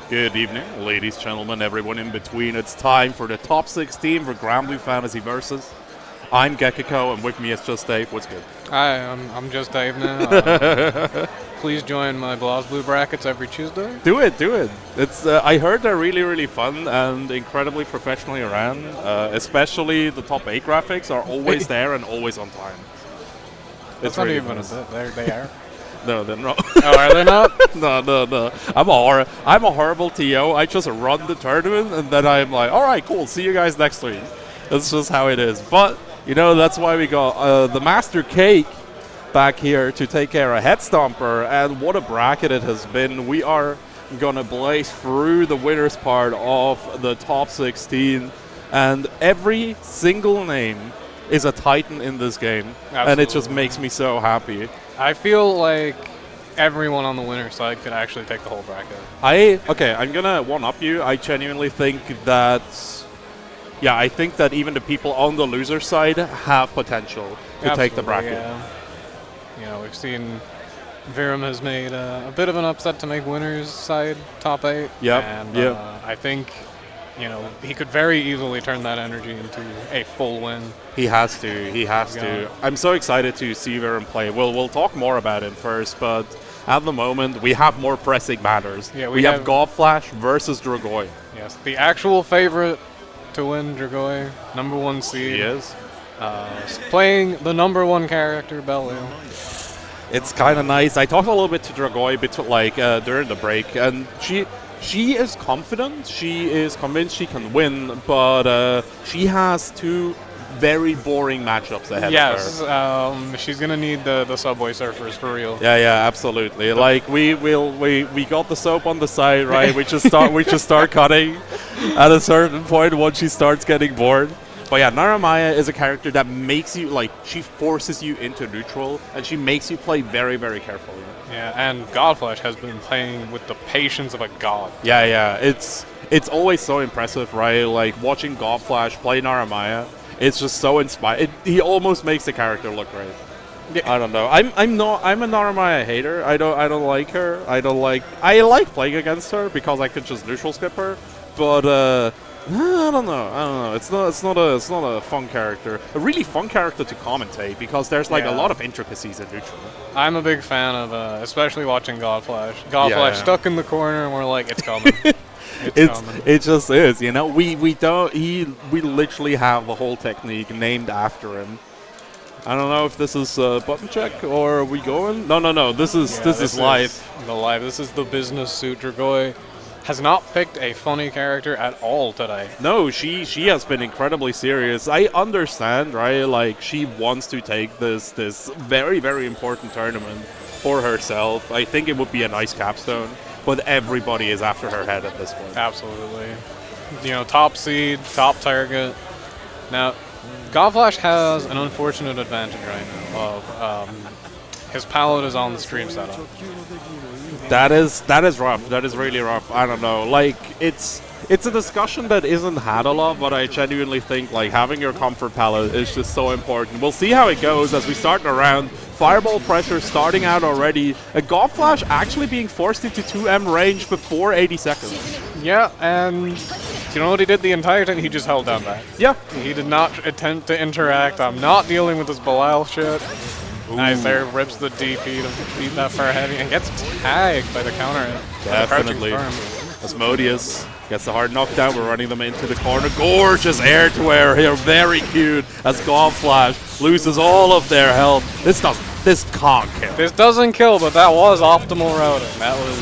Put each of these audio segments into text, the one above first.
Good evening, ladies, gentlemen, everyone in between. It's time for the top 16 for Grand Blue Fantasy Versus. I'm Gekiko, and with me is just Dave. What's good? Hi, I'm just Dave now. Please join my Gloss Blue brackets every Tuesday. Do it. It's I heard they're really fun and incredibly professionally ran. Especially the top 8 graphics are always there and always on time. It's not even a bit. They are. No, they're not. Oh, are they not? No. I'm a horrible TO. I just run the tournament and then I'm like, all right, cool. See you guys next week. That's just how it is. But you know, that's why we got the Master Cake back here to take care of Headstomper, and what a bracket it has been. We are gonna blaze through the winners part of the top 16, and every single name is a titan in this game. Absolutely. And it just makes me so happy. I feel like everyone on the winner side could actually take the whole bracket. I'm gonna one-up you. I genuinely think that, I think that even the people on the loser side have potential to take the bracket. Yeah. You know, we've seen Virum has made a bit of an upset to make winners side top 8. Yep. And I think, you know, he could very easily turn that energy into a full win. He has to. I'm so excited to see Virum play. We'll talk more about it first, but at the moment we have more pressing matters. Yeah, we have Godflash versus Dragoi. Yes, the actual favorite to win, Dragoi, #1 seed. He is. Playing the #1 character, Belial. It's kind of nice. I talked a little bit to Dragoi during the break, and she is confident. She is convinced she can win, but she has 2 very boring matchups ahead of her. Yes, she's gonna need the Subway Surfers for real. Yeah, absolutely. Like we got the soap on the side, right? we just start cutting at a certain point once she starts getting bored. But yeah, Naramaya is a character that makes you, like, she forces you into neutral, and she makes you play very, very carefully. Yeah, and Godflash has been playing with the patience of a god. Yeah, it's always so impressive, right? Like, watching Godflash play Naramaya, it's just so inspiring. He almost makes the character look great. Yeah. I don't know. I'm a Naramaya hater. I don't like her. I like playing against her because I could just neutral skip her, but I don't know. It's not a fun character. A really fun character to commentate because there's like a lot of intricacies in neutral. I'm a big fan of, especially watching Godflash. Godflash stuck in the corner, and we're like, it's coming. It just is. You know, we literally have the whole technique named after him. I don't know if this is a button check or are we going? No. This is live. This is the business suit. Dragoi has not picked a funny character at all today. No, she has been incredibly serious. I understand, right? Like, she wants to take this very, very important tournament for herself. I think it would be a nice capstone, but everybody is after her head at this point. Absolutely. You know, top seed, top target. Now, Godflash has an unfortunate advantage right now of his palette is on the stream setup. That is rough. That is really rough. I don't know. Like, it's a discussion that isn't had a lot, but I genuinely think like having your comfort palette is just so important. We'll see how it goes as we start the round. Fireball pressure starting out already. A Godflash actually being forced into 2M range before 80 seconds. Yeah, and you know what he did the entire time? He just held down back. Yeah. He did not attempt to interact. I'm not dealing with this Belial shit. Ooh. Nice there, rips the DP to beat that far heavy and gets tagged by the counter. Definitely. Asmodeus gets the hard knockdown. We're running them into the corner. Gorgeous air to air here. Very cute as Godflash loses all of their health. This can't kill. This doesn't kill, but that was optimal routing. That was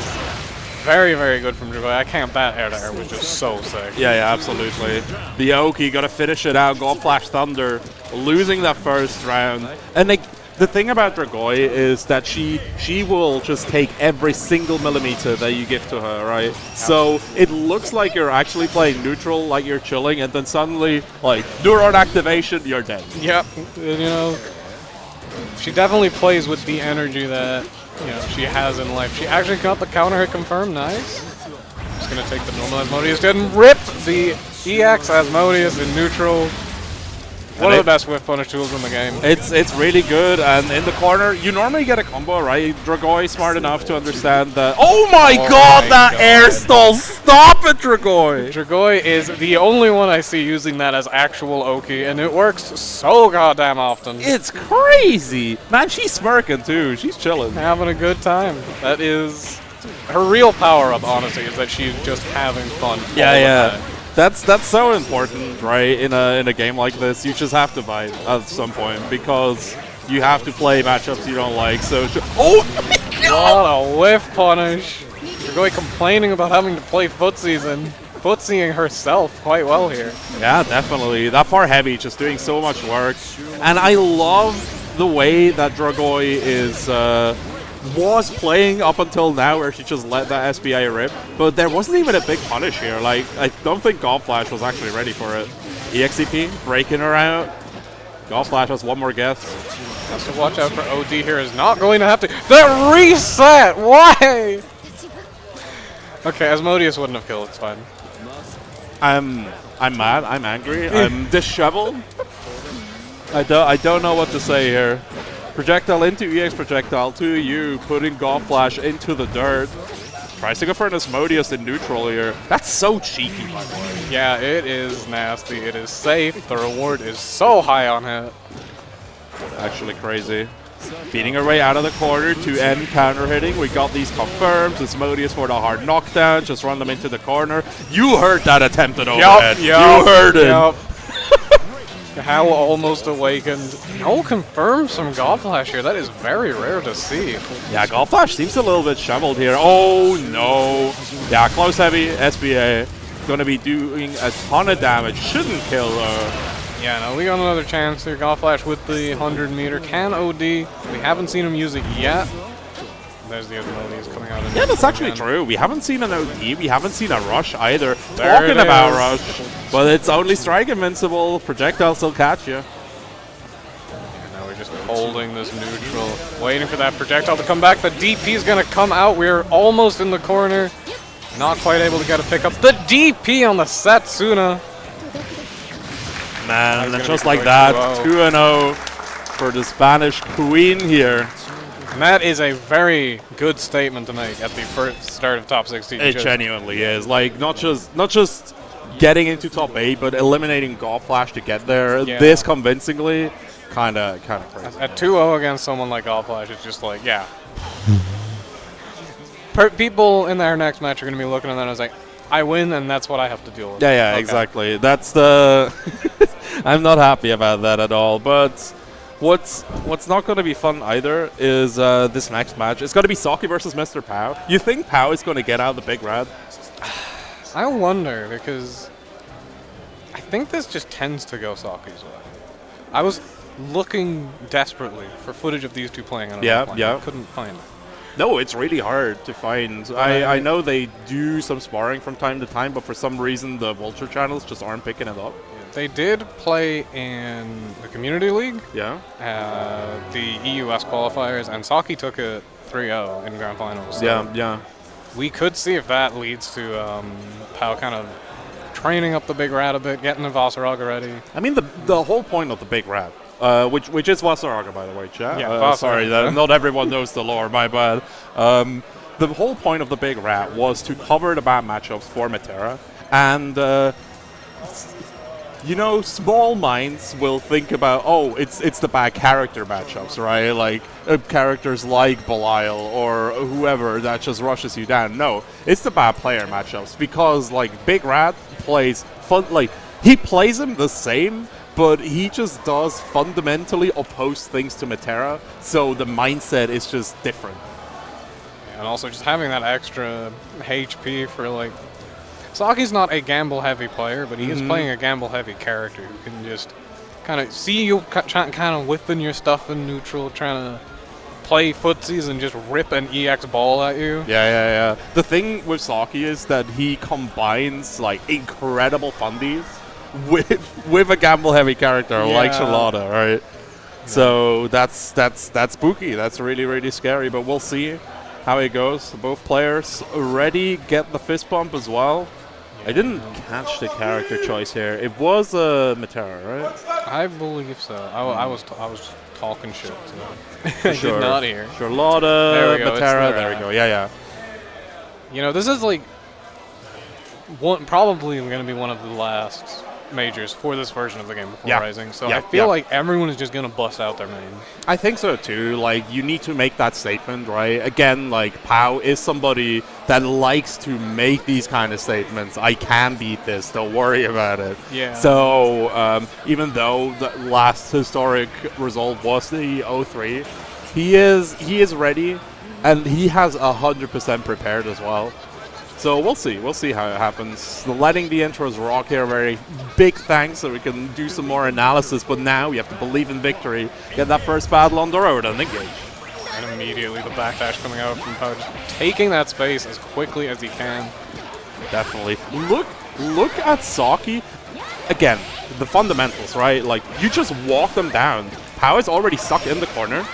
very, very good from Dragoi. That air to air was just so sick. Yeah, absolutely. The Oki got to finish it out. Godflash Thunder losing that first round. And the thing about Dragoi is that she will just take every single millimeter that you give to her, right? So it looks like you're actually playing neutral, like you're chilling, and then suddenly, like, Neuron activation, you're dead. Yep. You know, she definitely plays with the energy that, you know, she has in life. She actually got the counter hit confirmed. Nice. Just going to take the normal Asmodeus. Didn't rip the EX Asmodeus in neutral. One of the best whiff punish tools in the game. It's really good, and in the corner, you normally get a combo, right? Dragoi smart enough to understand that. Oh my god, that air stall! Stop it, Dragoi! Dragoi is the only one I see using that as actual Oki, and it works so goddamn often. It's crazy! Man, she's smirking too. She's chilling. Having a good time. That is her real power-up, honestly, is that she's just having fun. Yeah. That's so important, right? In a game like this, you just have to bite at some point because you have to play matchups you don't like. So, oh my god! What a whiff punish! Dragoi complaining about having to play footsies and footsying herself quite well here. Yeah, definitely. That far heavy, just doing so much work, and I love the way that Dragoi was playing up until now, where she just let that SBI rip, but there wasn't even a big punish here. Like, I don't think Golf Flash was actually ready for it. EXCP breaking her out. Golf Flash has one more guess. Has to watch out for OD here. Is not going to have to. That reset. Why? Okay, Asmodeus wouldn't have killed. It's fine. I'm mad. I'm angry. I'm disheveled. I don't know what to say here. Projectile into EX projectile to you, putting Golf Flash into the dirt. Tries to go for an Asmodeus in neutral here. That's so cheeky, by the way. Yeah, it is nasty. It is safe. The reward is so high on it. Actually crazy. Feeding her way out of the corner to end counter hitting. We got these confirmed. Asmodeus for the hard knockdown. Just run them into the corner. You heard that attempted overhead. You heard it. Howl almost awakened. No confirms from Golf Flash here. That is very rare to see. Yeah, Golf Flash seems a little bit shoveled here. Oh no. Yeah, close heavy SBA. Going to be doing a ton of damage. Shouldn't kill her. Yeah, no, we got another chance here. Golf Flash with the 100 meter. Can OD. We haven't seen him use it yet. There's the Asmodeus coming out. Yeah, that's actually true. We haven't seen an OD. We haven't seen a rush either. There Talking about rush. But it's only strike invincible. Projectile still catch you. Yeah, now we're just holding this neutral. Waiting for that projectile to come back. The DP is going to come out. We're almost in the corner. Not quite able to get a pickup. The DP on the Satsuna. Man, and just like that, 2-0 for the Spanish Queen here. And that is a very good statement to make at the first start of top 16. It genuinely is. Like, not just getting into top 8, but eliminating Golf Flash to get there this convincingly, kind of crazy. At 2-0 against someone like Golf Flash, it's just like, yeah. People in their next match are going to be looking at that and it's like, I win, and that's what I have to deal with. Yeah, okay. Exactly. That's the... I'm not happy about that at all, but... What's not going to be fun either is this next match. It's going to be Saki versus Mr. Pow. You think Pow is going to get out of the big red? I wonder, because I think this just tends to go Saki's way. I was looking desperately for footage of these two playing on a plane. I couldn't find it. No, it's really hard to find. I know they do some sparring from time to time, but for some reason the Vulture channels just aren't picking it up. They did play in the Community League, the EUS qualifiers, and Saki took it 3-0 in Grand Finals. So yeah. We could see if that leads to Pau kind of training up the Big Rat a bit, getting the Vasaraga ready. I mean, the whole point of the Big Rat, which is Vasaraga, by the way, chat. Yeah, sorry, not everyone knows the lore, my bad. The whole point of the Big Rat was to cover the bad matchups for Metera, and... you know, small minds will think about, oh, it's the bad character matchups, right? Like characters like Belial or whoever that just rushes you down. No, it's the bad player matchups because like Big Rat plays fun. Like he plays them the same, but he just does fundamentally opposed things to Metera. So the mindset is just different. And also just having that extra HP for like. Saki's not a gamble-heavy player, but he is playing a gamble-heavy character who can just kind of see you kind of whipping your stuff in neutral, trying to play footsies and just rip an EX ball at you. Yeah. The thing with Saki is that he combines like incredible fundies with a gamble-heavy character like Shalada, right? Yeah. So that's spooky. That's really, really scary, but we'll see how it goes. Both players ready, get the fist bump as well. I didn't catch the character choice here. It was Matera, right? I believe so. I was talking shit. So. I Sure. did not hear. Charlotta, There we go, it's Matera. the, There we go. Yeah, yeah. You know, this is like probably going to be one of the last majors for this version of the game before Yeah. Rising. So Yeah, I feel yeah. like everyone is just going to bust out their main. I think so too. Like, you need to make that statement, right? Again, like, Pau is somebody that likes to make these kind of statements. I can beat this. Don't worry about it. Yeah. So even though the last historic result was the 0-3, he is ready, and he has 100% prepared as well. So we'll see. We'll see how it happens. Letting the intros rock here, very big thanks, so we can do some more analysis. But now we have to believe in victory. Get that first battle on the road and engage. And immediately the backdash coming out from Pudge, taking that space as quickly as he can. Definitely. Look at Saki. Again, the fundamentals, right? Like, you just walk them down. Pau is already stuck in the corner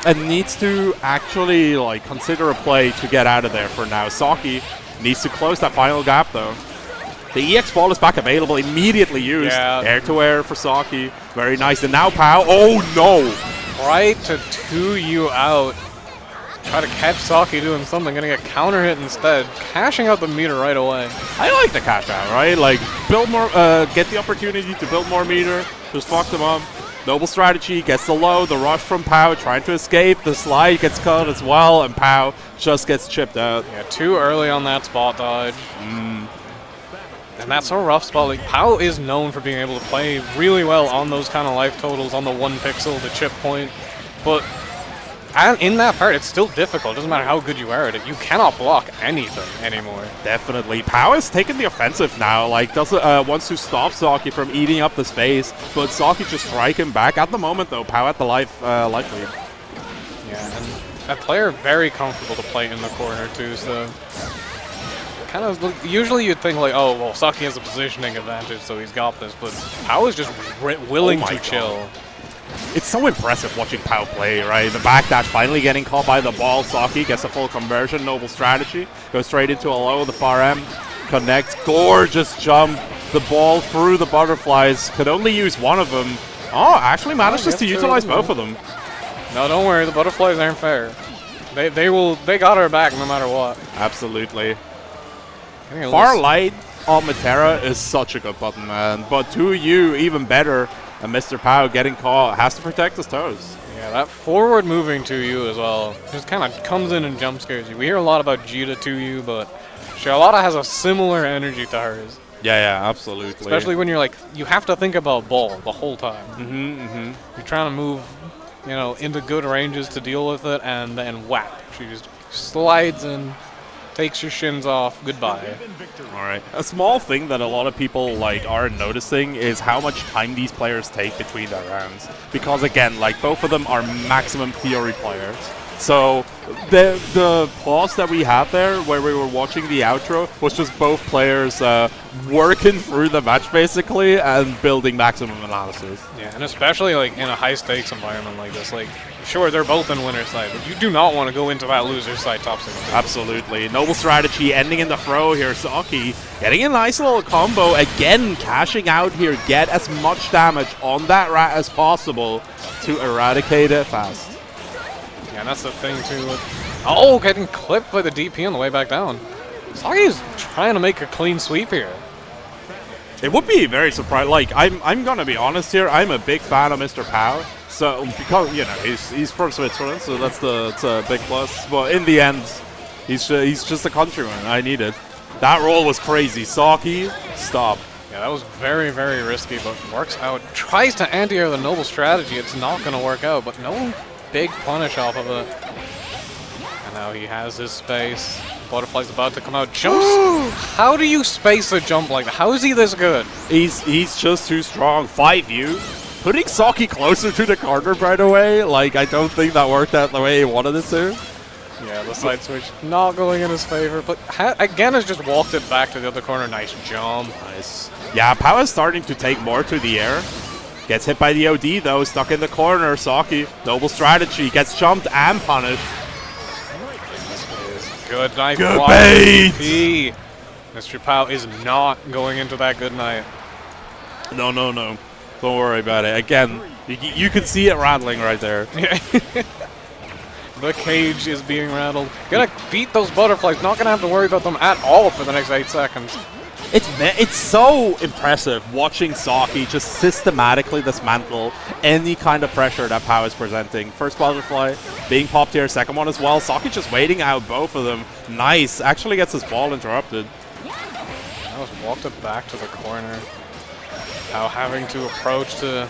and needs to actually, like, consider a play to get out of there for now. Saki needs to close that final gap, though. The EX ball is back available, immediately used. Yeah. Air-to-air for Saki. Very nice. And now Pau. Oh, no! Right to 2U out. Try to catch Saki doing something, getting a counter hit instead. Cashing out the meter right away. I like the cash out, right? Like, build more, get the opportunity to build more meter. Just fuck them up. Noble strategy, gets the low, the rush from Pau, trying to escape. The slide gets cut as well, and Pau just gets chipped out. Yeah, too early on that spot dodge. And that's a rough spot. Like, Pau is known for being able to play really well on those kind of life totals, on the 1 pixel, the chip point. But in that part, it's still difficult. It doesn't matter how good you are at it. You cannot block anything anymore. Definitely. Pau is taking the offensive now. Like, wants to stop Saki from eating up the space, but Saki just striking back. At the moment, though, Pau at the life lead. Yeah, and that player very comfortable to play in the corner, too, so... Kind of, usually you'd think like, oh, well, Saki has a positioning advantage, so he's got this, but Pau is just willing to chill. It's so impressive watching Pau play, right? The backdash finally getting caught by the ball. Saki gets a full conversion, noble strategy. Goes straight into a low, the far M. Connects, gorgeous jump. The ball through the butterflies. Could only use one of them. Oh, actually manages to utilize both of them. No, don't worry, the butterflies aren't fair. They got her back no matter what. Absolutely. Far light on Matera is such a good button, man. But 2U even better. And Mr. Pau getting caught has to protect his toes. Yeah, that forward moving 2U as well just kind of comes in and jump scares you. We hear a lot about Jita 2U, but Charlotta has a similar energy to hers. Yeah, absolutely. Especially when you're like, you have to think about ball the whole time. You're trying to move, you know, into good ranges to deal with it, and then whap. She just slides in. Takes your shins off. Goodbye. All right. A small thing that a lot of people like aren't noticing is how much time these players take between their rounds. Because again, like both of them are maximum theory players. So the pause that we had there, where we were watching the outro, was just both players working through the match basically and building maximum analysis. Yeah, and especially like in a high stakes environment like this, like sure they're both in winner's side, but you do not want to go into that loser's side top 16. Absolutely. Noble strategy ending in the throw here. Saki getting a nice little combo. Again, cashing out here. Get as much damage on that rat as possible to eradicate it fast. Yeah, and that's the thing too. Oh, getting clipped by the DP on the way back down. Saki's trying to make a clean sweep here. It would be very surprising. Like, I'm gonna be honest here. I'm a big fan of Mr. Pau. So because you know he's from Switzerland, so that's a big plus. But in the end, he's just a countryman. I need it. That roll was crazy. Saki, stop. Yeah, that was very, very risky, but works out. Tries to anti-air the noble strategy. It's not going to work out, but no big punish off of it. And now he has his space. Butterfly's about to come out. Jumps. How do you space a jump like that? How is he this good? He's just too strong. 5U. Putting Saki closer to the corner right away, like, I don't think that worked out the way he wanted it to. Yeah, the side switch not going in his favor, but again has just walked it back to the other corner. Nice jump. Nice. Yeah, Pau is starting to take more to the air. Gets hit by the OD, though, stuck in the corner. Saki, noble strategy, gets jumped and punished. Good, nice good block. bait! Mr. Pao is not going into that good night. No. Don't worry about it. Again, you can see it rattling right there. The cage is being rattled. Gonna beat those butterflies. Not gonna have to worry about them at all for the next 8 seconds. It's so impressive watching Saki just systematically dismantle any kind of pressure that Pao is presenting. First butterfly being popped here, second one as well. Saki just waiting out both of them. Nice. Actually gets his ball interrupted. I was walked it back to the corner. Now having to approach to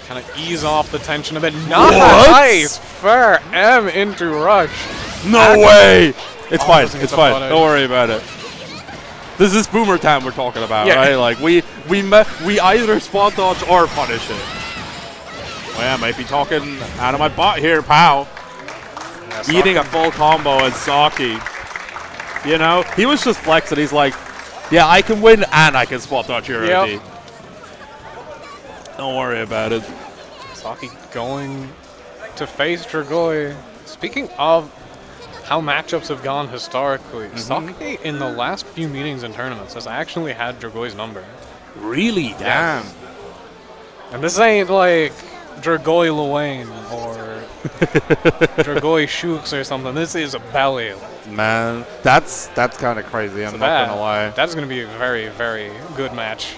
kind of ease off the tension a bit. Nice! Fair M into rush. No way! It's fine. It's It's fine. Don't worry about it. This is boomer time we're talking about, right? Like we either spot dodge or punish it. Well, yeah, I might be talking out of my butt here, Pao. Yeah, Eating a full combo and Saki. You know, he was just flexing. He's like, yeah, I can win and I can spot dodge your OD. Don't worry about it. Saki going to face Dragoi. Speaking of how matchups have gone historically, Saki in the last few meetings and tournaments has actually had Dragoi's number. Really? Damn. Yes. And this ain't like Dragoi Luane or Dragoi Shooks or something. This is a belly. Man, that's kind of crazy. I'm not gonna lie. That's gonna be a very, very good match.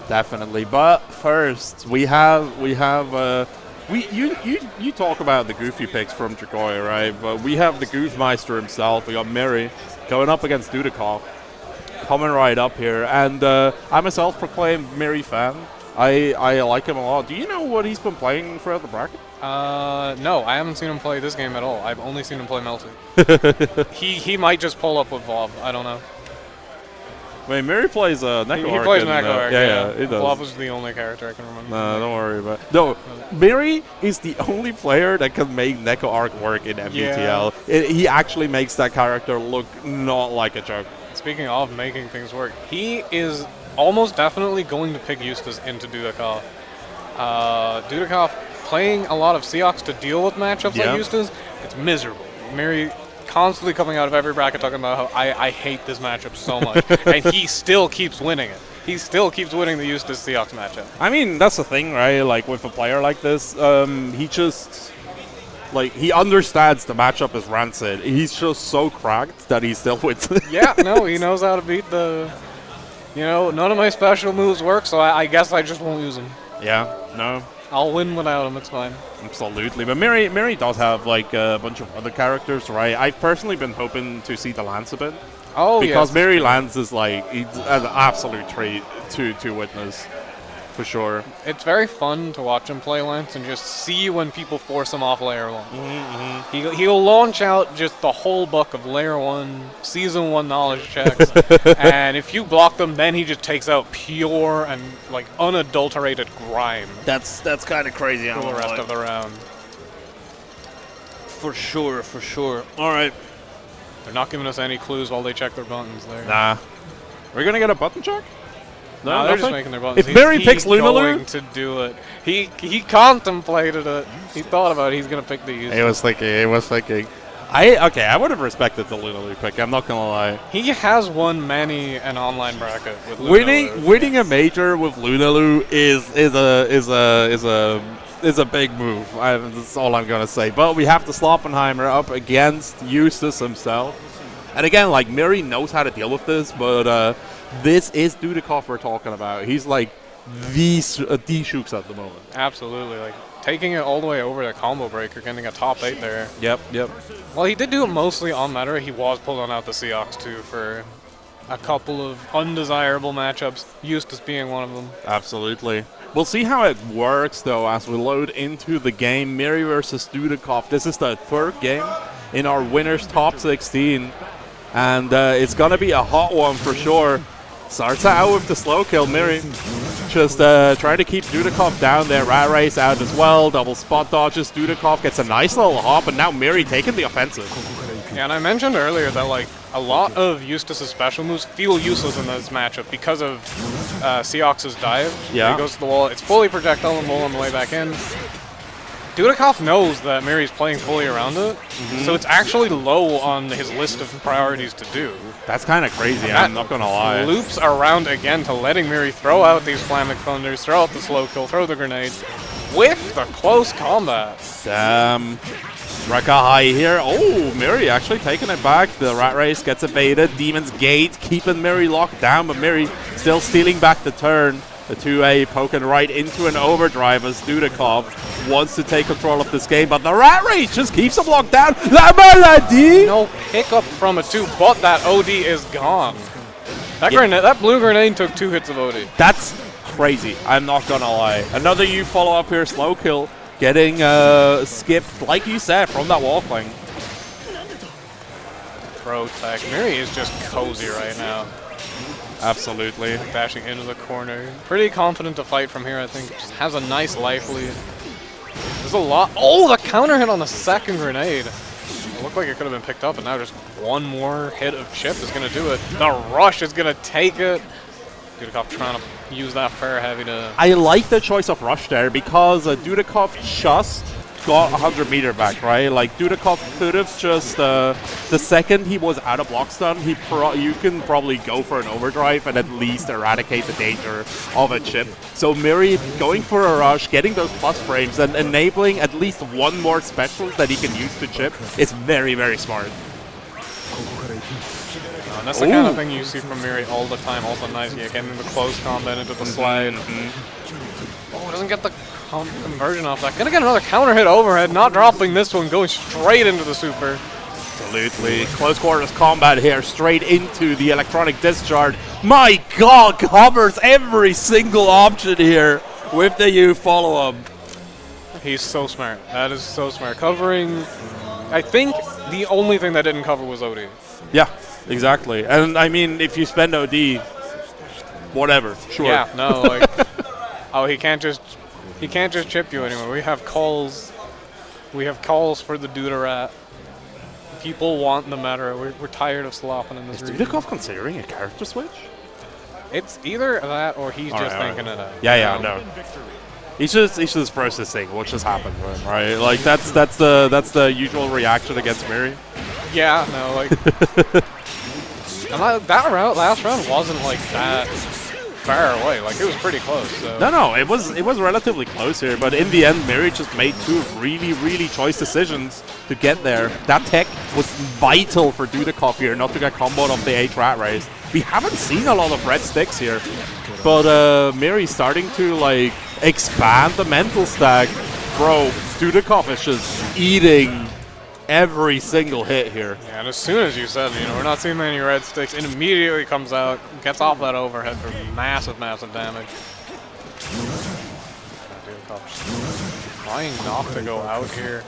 Definitely. But first, you talk about the goofy picks from Dragoi, right? But we have the Goofmeister himself. We got Miri going up against Dudikov, coming right up here. And I'm a self-proclaimed Miri fan. I like him a lot. Do you know what he's been playing throughout the bracket? No, I haven't seen him play this game at all. I've only seen him play Melty. he might just pull up with Vob. I don't know. Wait, Miri plays Neko He plays Neko Arc, yeah, he does. Vob was the only character I can remember. No, don't worry about it. No, Miri is the only player that can make Neko Arc work in MBTL. Yeah. He actually makes that character look not like a joke. Speaking of making things work, he is almost definitely going to pick Eustace into Dudikov. Dudikov playing a lot of Seox to deal with matchups like Eustace, it's miserable. Miri constantly coming out of every bracket talking about how I hate this matchup so much, and he still keeps winning it. He still keeps winning the Eustace Seox matchup. I mean, that's the thing, right? Like with a player like this, he just he understands the matchup is rancid. He's just so cracked that he still wins. Yeah, no, he knows how to beat the. You know, none of my special moves work, so I guess I just won't use them. Yeah, no. I'll win without him, it's fine. Absolutely. But Miri does have like a bunch of other characters, right? I've personally been hoping to see the Lance a bit. Oh, because yes. Miri Lance is like he's an absolute treat to witness. For sure. It's very fun to watch him play Lance and just see when people force him off layer 1. He'll launch out just the whole book of layer 1, season 1 knowledge checks, and if you block them, then he just takes out pure and like unadulterated grime. That's kind of crazy. For the rest of the round. For sure. All right. They're not giving us any clues while they check their buttons there. Nah. We're gonna get a button check? No, they're just making their buttons. If Miri picks Lunalu, going to do it. He contemplated it. He thought about it. He's gonna pick the user. He was thinking. I would have respected the Lunalu pick. I'm not gonna lie. He has won many an online bracket with Lunalu. Winning a major with Lunalu is a big move. That's all I'm gonna say. But we have the Sloppenheimer up against Eustace himself, and again, like Miri knows how to deal with this, but. This is Dudikov we're talking about. He's like the Shooks at the moment. Absolutely. Like taking it all the way over to combo breaker, getting a top 8 there. Yep. Well, he did do it mostly on meta. He was pulling out the Seox too for a couple of undesirable matchups, Eustace being one of them. Absolutely. We'll see how it works though as we load into the game. Miri versus Dudikov. This is the third game in our winners top 16. And it's going to be a hot one for sure. Starts out with the slow kill, Miri. Just trying to keep Dudikov down there. Rat Race out as well. Double spot dodges. Dudikov gets a nice little hop, and now Miri taking the offensive. Yeah, and I mentioned earlier that like a lot of Eustace's special moves feel useless in this matchup because of Seox's dive. Yeah. He goes to the wall. It's fully projectile and roll on the way back in. Dudikoff knows that Miri's playing fully around it, so it's actually low on his list of priorities to do. That's kind of crazy, I'm not going to lie. Loops around again to letting Miri throw out these Flammic Thunders, throw out the slow kill, throw the grenades, with the close combat. Damn. Rekka high here. Oh, Miri actually taking it back. The Rat Race gets evaded. Demon's Gate keeping Miri locked down, but Miri still stealing back the turn. The 2A poking right into an overdrive as Dudikoff wants to take control of this game, but the Rat Race just keeps him locked down. La Maladie! No pickup from a 2, but that OD is gone. That grenade, that blue grenade took 2 hits of OD. That's crazy, I'm not gonna lie. Another U follow-up here, slow kill, getting skipped, like you said, from that wall cling. Throw tech. Miri is just cozy right now. Absolutely. Bashing into the corner. Pretty confident to fight from here, I think. Just has a nice life lead. There's a lot. Oh, the counter hit on the second grenade. It looked like it could have been picked up, and now just one more hit of chip is going to do it. The rush is going to take it. Dudikoff trying to use that fair heavy to... I like the choice of rush there because Dudikoff just got 100 meter back, right? Like Dudikoff could have just the second he was out of block stun, you can probably go for an overdrive and at least eradicate the danger of a chip. So Miri going for a rush, getting those plus frames and enabling at least one more special that he can use to chip is very, very smart. And that's the kind of thing you see from Miri all the time. Also nice, yeah, getting the close combat into the slide. Oh, doesn't get the conversion off that. Gonna get another counter hit overhead, not dropping this one, going straight into the super. Absolutely. Close quarters combat here, straight into the electronic discharge. My god, covers every single option here with the U follow-up. He's so smart. That is so smart. Covering, I think the only thing that didn't cover was OD. Yeah, exactly. And I mean, if you spend OD, whatever, sure. Yeah, no, like, oh, he can't just chip you anymore. We have calls for the Duderat. People want the meta. We're tired of slopping in this region. Is Dudikoff considering a character switch? It's either that or he's just thinking it out. Yeah, no. He's just processing what just happened to him, right? Like that's the usual reaction against Miri. Yeah, no, like and that last round wasn't like that far away. Like it was pretty close. So. No, it was relatively close here, but in the end, Miri just made 2 really choice decisions to get there. That tech was vital for Dudikoff here, not to get comboed off the H Rat Race. We haven't seen a lot of red sticks here, but Miri's starting to like expand the mental stack. Bro, Dudikoff is just eating every single hit here. Yeah, and as soon as you said, we're not seeing many red sticks, it immediately comes out, gets off that overhead for massive damage. Trying not to go out here.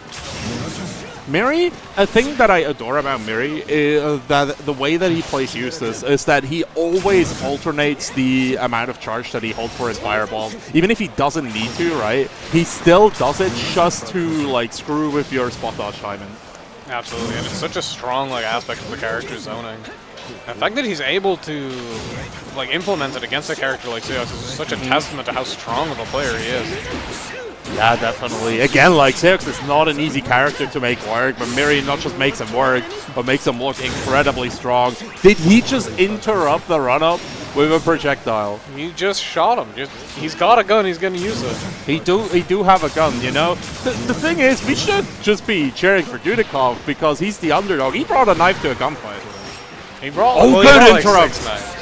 Miri, a thing that I adore about Miri is that the way that he plays Eustace is that he always alternates the amount of charge that he holds for his fireballs. Even if he doesn't need to, right? He still does it just to like screw with your spot dodge timing. Absolutely, and it's such a strong aspect of the character's zoning. The fact that he's able to implement it against a character like Seox is just such a testament to how strong of a player he is. Yeah, definitely. Again, like Seox is not an easy character to make work, but Miri not just makes him work, but makes him look incredibly strong. Did he just interrupt the run-up with a projectile? He just shot him. He's got a gun, he's going to use it. He do have a gun, The thing is, we should just be cheering for Dudikoff because he's the underdog. He brought a knife to a gunfight. He brought, good interrupt. 6 knives.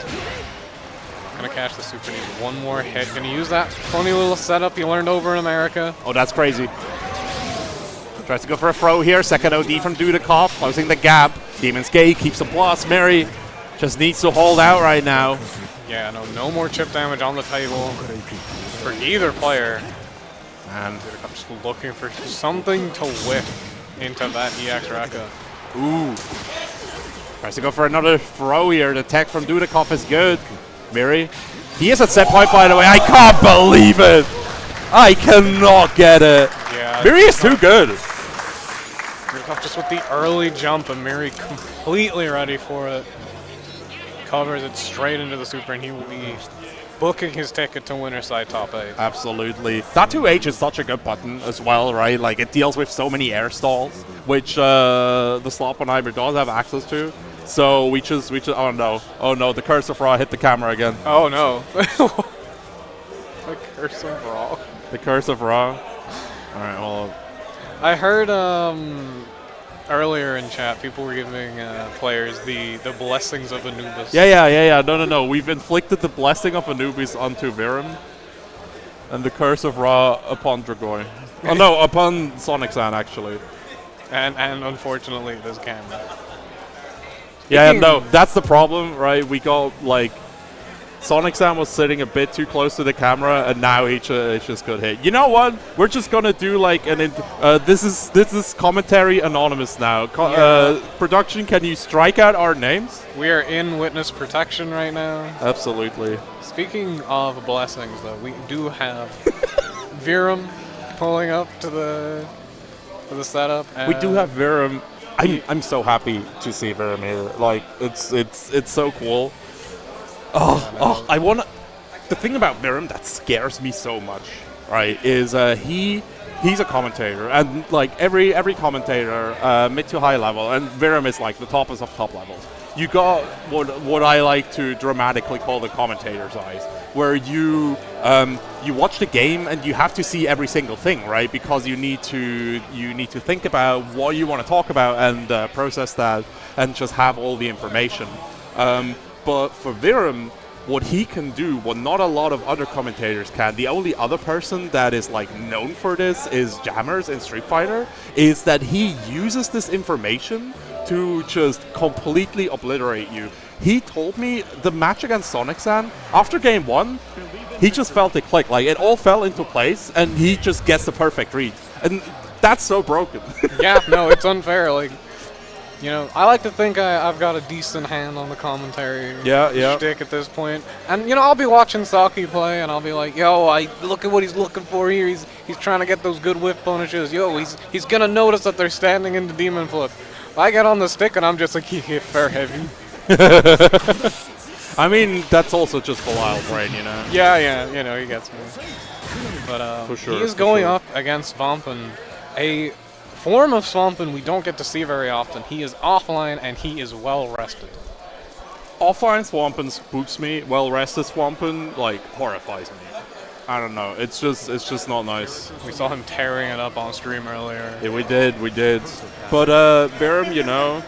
Gonna catch the super, needs one more hit. Gonna use that funny little setup he learned over in America. Oh, that's crazy. Tries to go for a throw here. Second OD from Dudikoff, closing the gap. Demon's Gate keeps the plus. Miri just needs to hold out right now. Yeah, no more chip damage on the table for either player. And Dudikoff just looking for something to whip into that EX Rekka. Ooh. Tries to go for another throw here. The tech from Dudikoff is good. Miri. He is at set point, by the way. I can't believe it. I cannot get it. Yeah, Miri is too good. Dudikoff just with the early jump, and Miri completely ready for it. Covers it straight into the super, and he will be booking his ticket to winner side top 8. Absolutely. That 2H is such a good button as well, right? Like, it deals with so many air stalls, which the Sloppenheimer does have access to. So we just, oh no, the Curse of Ra hit the camera again. Oh no. The Curse of Ra. The Curse of Ra. Alright, well. I heard earlier in chat people were giving players the blessings of Anubis. Yeah. No. We've inflicted the blessing of Anubis onto Virum. And the Curse of Ra upon Dragoi. Oh no, upon Sonic-san, actually. And unfortunately, this camera. Yeah, no, that's the problem, right? We got, like, Sonic-san was sitting a bit too close to the camera, and now he just got hit. You know what? We're just gonna do, like, this is commentary anonymous now. Production, can you strike out our names? We are in witness protection right now. Absolutely. Speaking of blessings, though, we do have Virum pulling up to the setup. We do have Virum. I'm so happy to see Virum here. Like, it's so cool. I wanna. The thing about Virum that scares me so much, right, is he's a commentator, and like every commentator, mid to high level, and Virum is like the toppest of top levels. You got what I like to dramatically call the commentator's eyes, where you watch the game and you have to see every single thing, right? Because you need to think about what you want to talk about and process that, and just have all the information. But for Virum, what he can do, what not a lot of other commentators can, the only other person that is like known for this is Jammers in Street Fighter, is that he uses this information to just completely obliterate you. He told me the match against Sonic-san, after game 1, he just felt it click. Like, it all fell into place, and he just gets the perfect read. And that's so broken. Yeah, no, it's unfair. Like, you know, I like to think I've got a decent hand on the commentary shtick at this point. And, you know, I'll be watching Saki play, and I'll be like, yo, look at what he's looking for here. He's trying to get those good whiff punishes. Yo, he's going to notice that they're standing in the Demon Flip. I get on the stick, and I'm just like, yeah, fair heavy. I mean, that's also just Belial brain, you know? Yeah, you know, he gets me. But for sure, he is going up against Swampin, a form of Swampin we don't get to see very often. He is offline, and he is well-rested. Offline Swampin spooks me. Well-rested Swampin, like, horrifies me. I don't know. It's just not nice. We saw him tearing it up on stream earlier. Yeah, we did. But Virum, you know,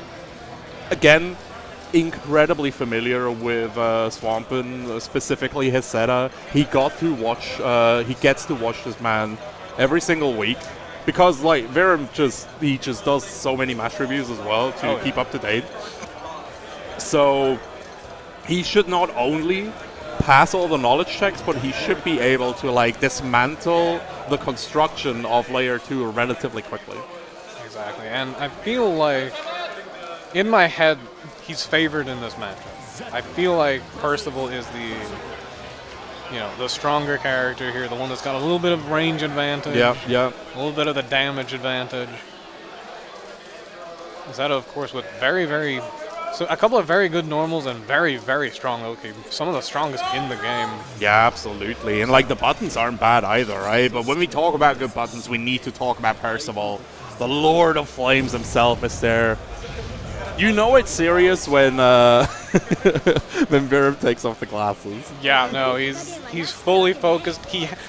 again, incredibly familiar with Swampin, specifically his setup. He gets to watch this man every single week, because like Virum just does so many match reviews as well to keep up to date. So he should not only pass all the knowledge checks, but he should be able to like dismantle the construction of layer 2 relatively quickly. Exactly, and I feel like in my head he's favored in this matchup. I feel like Percival is the stronger character here, the one that's got a little bit of range advantage. Yeah. A little bit of the damage advantage. Zeta, of course, with so a couple of very good normals and very, very strong Loki. Some of the strongest in the game. Yeah, absolutely. And like the buttons aren't bad either, right? But when we talk about good buttons, we need to talk about Percival. The Lord of Flames himself is there. You know it's serious when when Virum takes off the glasses. Yeah, no, he's fully focused.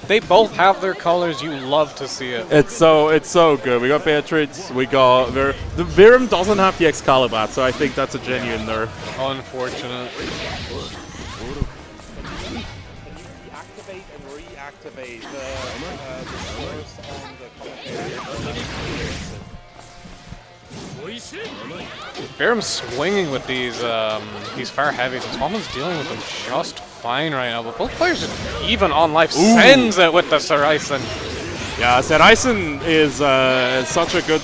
They both have their colors. You love to see it. It's so good. We got Beatrix. We got the Virum doesn't have the Excalibur, so I think that's a genuine nerf. Unfortunate. Can you deactivate and reactivate the source on the commentator? Virum's swinging with these far heavies, and Swampin's dealing with them just fine right now. But both players are even on life. Ooh. Sends it with the Saraisen. Yeah, Saraisen is such a good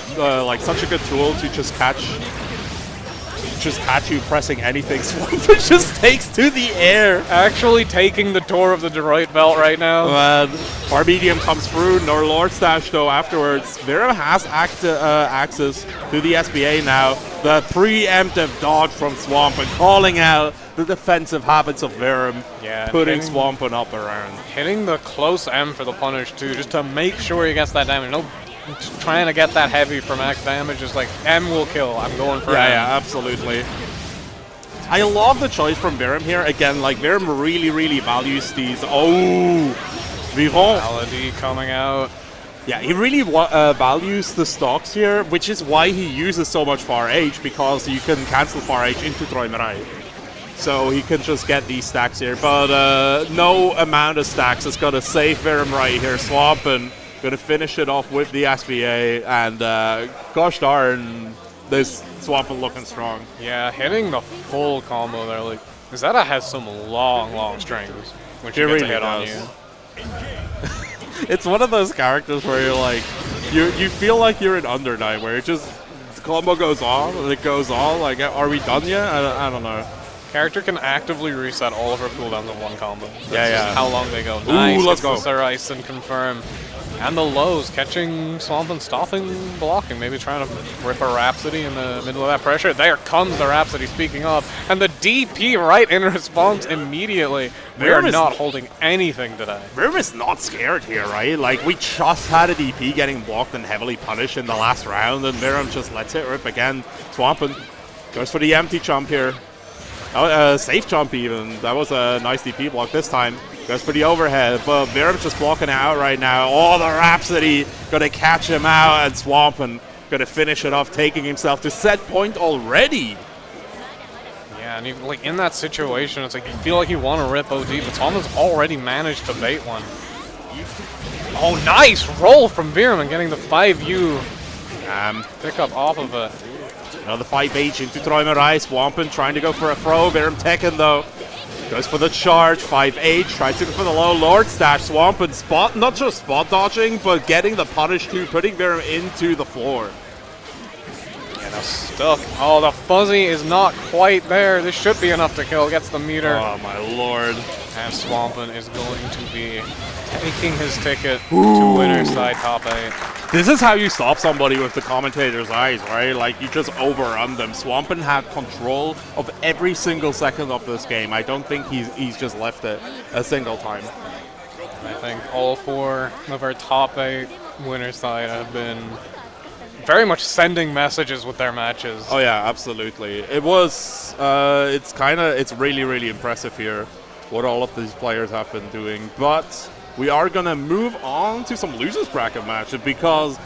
tool to just catch just catch you pressing anything. Swampert just takes to the air. Actually taking the tour of the Detroit belt right now. Our medium comes through, nor Lord Stash though afterwards. Virum has access to the SBA now. The preemptive dodge from Swampert, calling out the defensive habits of Virum, putting Swampert up around. Hitting the close M for the punish too, just to make sure he gets that damage. No, trying to get that heavy for max damage, just like M will kill. I'm going for M. Yeah, absolutely. I love the choice from Virum here. Again, like Virum really values these. Oh, Vivant. Paladin coming out. Yeah, he really values the stocks here, which is why he uses so much Far H, because you can cancel Far H into Troimerai. So he can just get these stacks here. But no amount of stacks is going to save Virum right here. Swampin going to finish it off with the SBA. And gosh darn, this Swampin looking strong. Yeah, hitting the full combo there. Like, Zeta has some long strings when she gets a hit on you. It's one of those characters where you're like, you feel like you're in Under Night, where it just, the combo goes on, and it goes on, like, are we done yet? I don't know. Character can actively reset all of her cooldowns in one combo. That's yeah. how long they go. Ooh, Nice, let's go. Sir Ice and confirm. And the lows, catching Swamp and stopping, blocking, maybe trying to rip a Rhapsody in the middle of that pressure. There comes the Rhapsody, speaking of, and the DP right in response immediately. We are not holding anything today. Virum is not scared here, right? Like, we just had a DP getting blocked and heavily punished in the last round, and Virum just lets it rip again. Swampin goes for the empty jump here. Oh, safe jump even. That was a nice DP block this time. Goes for the overhead, but Virum's just blocking it out right now. Oh, the Rhapsody gonna catch him out, and Swampin gonna finish it off, taking himself to set point already. Yeah, and even like in that situation, it's like you feel like you want to rip OD, but Swampin's already managed to bait one. Oh, nice roll from Virum and getting the 5U pick up off of it. Another 5H into Troimerai. Swampin trying to go for a throw. Virum Tekken though. Goes for the charge, 5H, tries to go for the low Lord Stash. Swampin spot, not just spot dodging, but getting the punish too, putting Virum into the floor. Yeah, now stuck. Oh, the fuzzy is not quite there. This should be enough to kill. Gets the meter. Oh my lord. And Swampin is going to be taking his ticket to winner's side top 8. This is how you stop somebody with the commentator's eyes, right? Like, you just overrun them. Swampin had control of every single second of this game. I don't think he's just left it a single time. I think all 4 of our top 8 winner's side have been very much sending messages with their matches. Oh yeah, absolutely. It was, it's really impressive here what all of these players have been doing. But we are going to move on to some losers bracket matches because,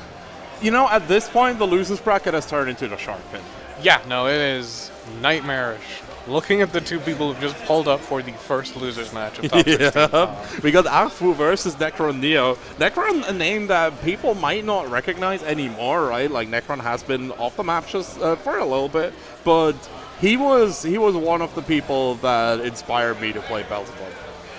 you know, at this point, the losers bracket has turned into the shark pit. Yeah, no, it is nightmarish. Looking at the two people who've just pulled up for the first losers match of top 16. We got Afu versus Necron Neo. Necron, a name that people might not recognize anymore, right? Like, Necron has been off the map just for a little bit, but he was one of the people that inspired me to play Beelzebub.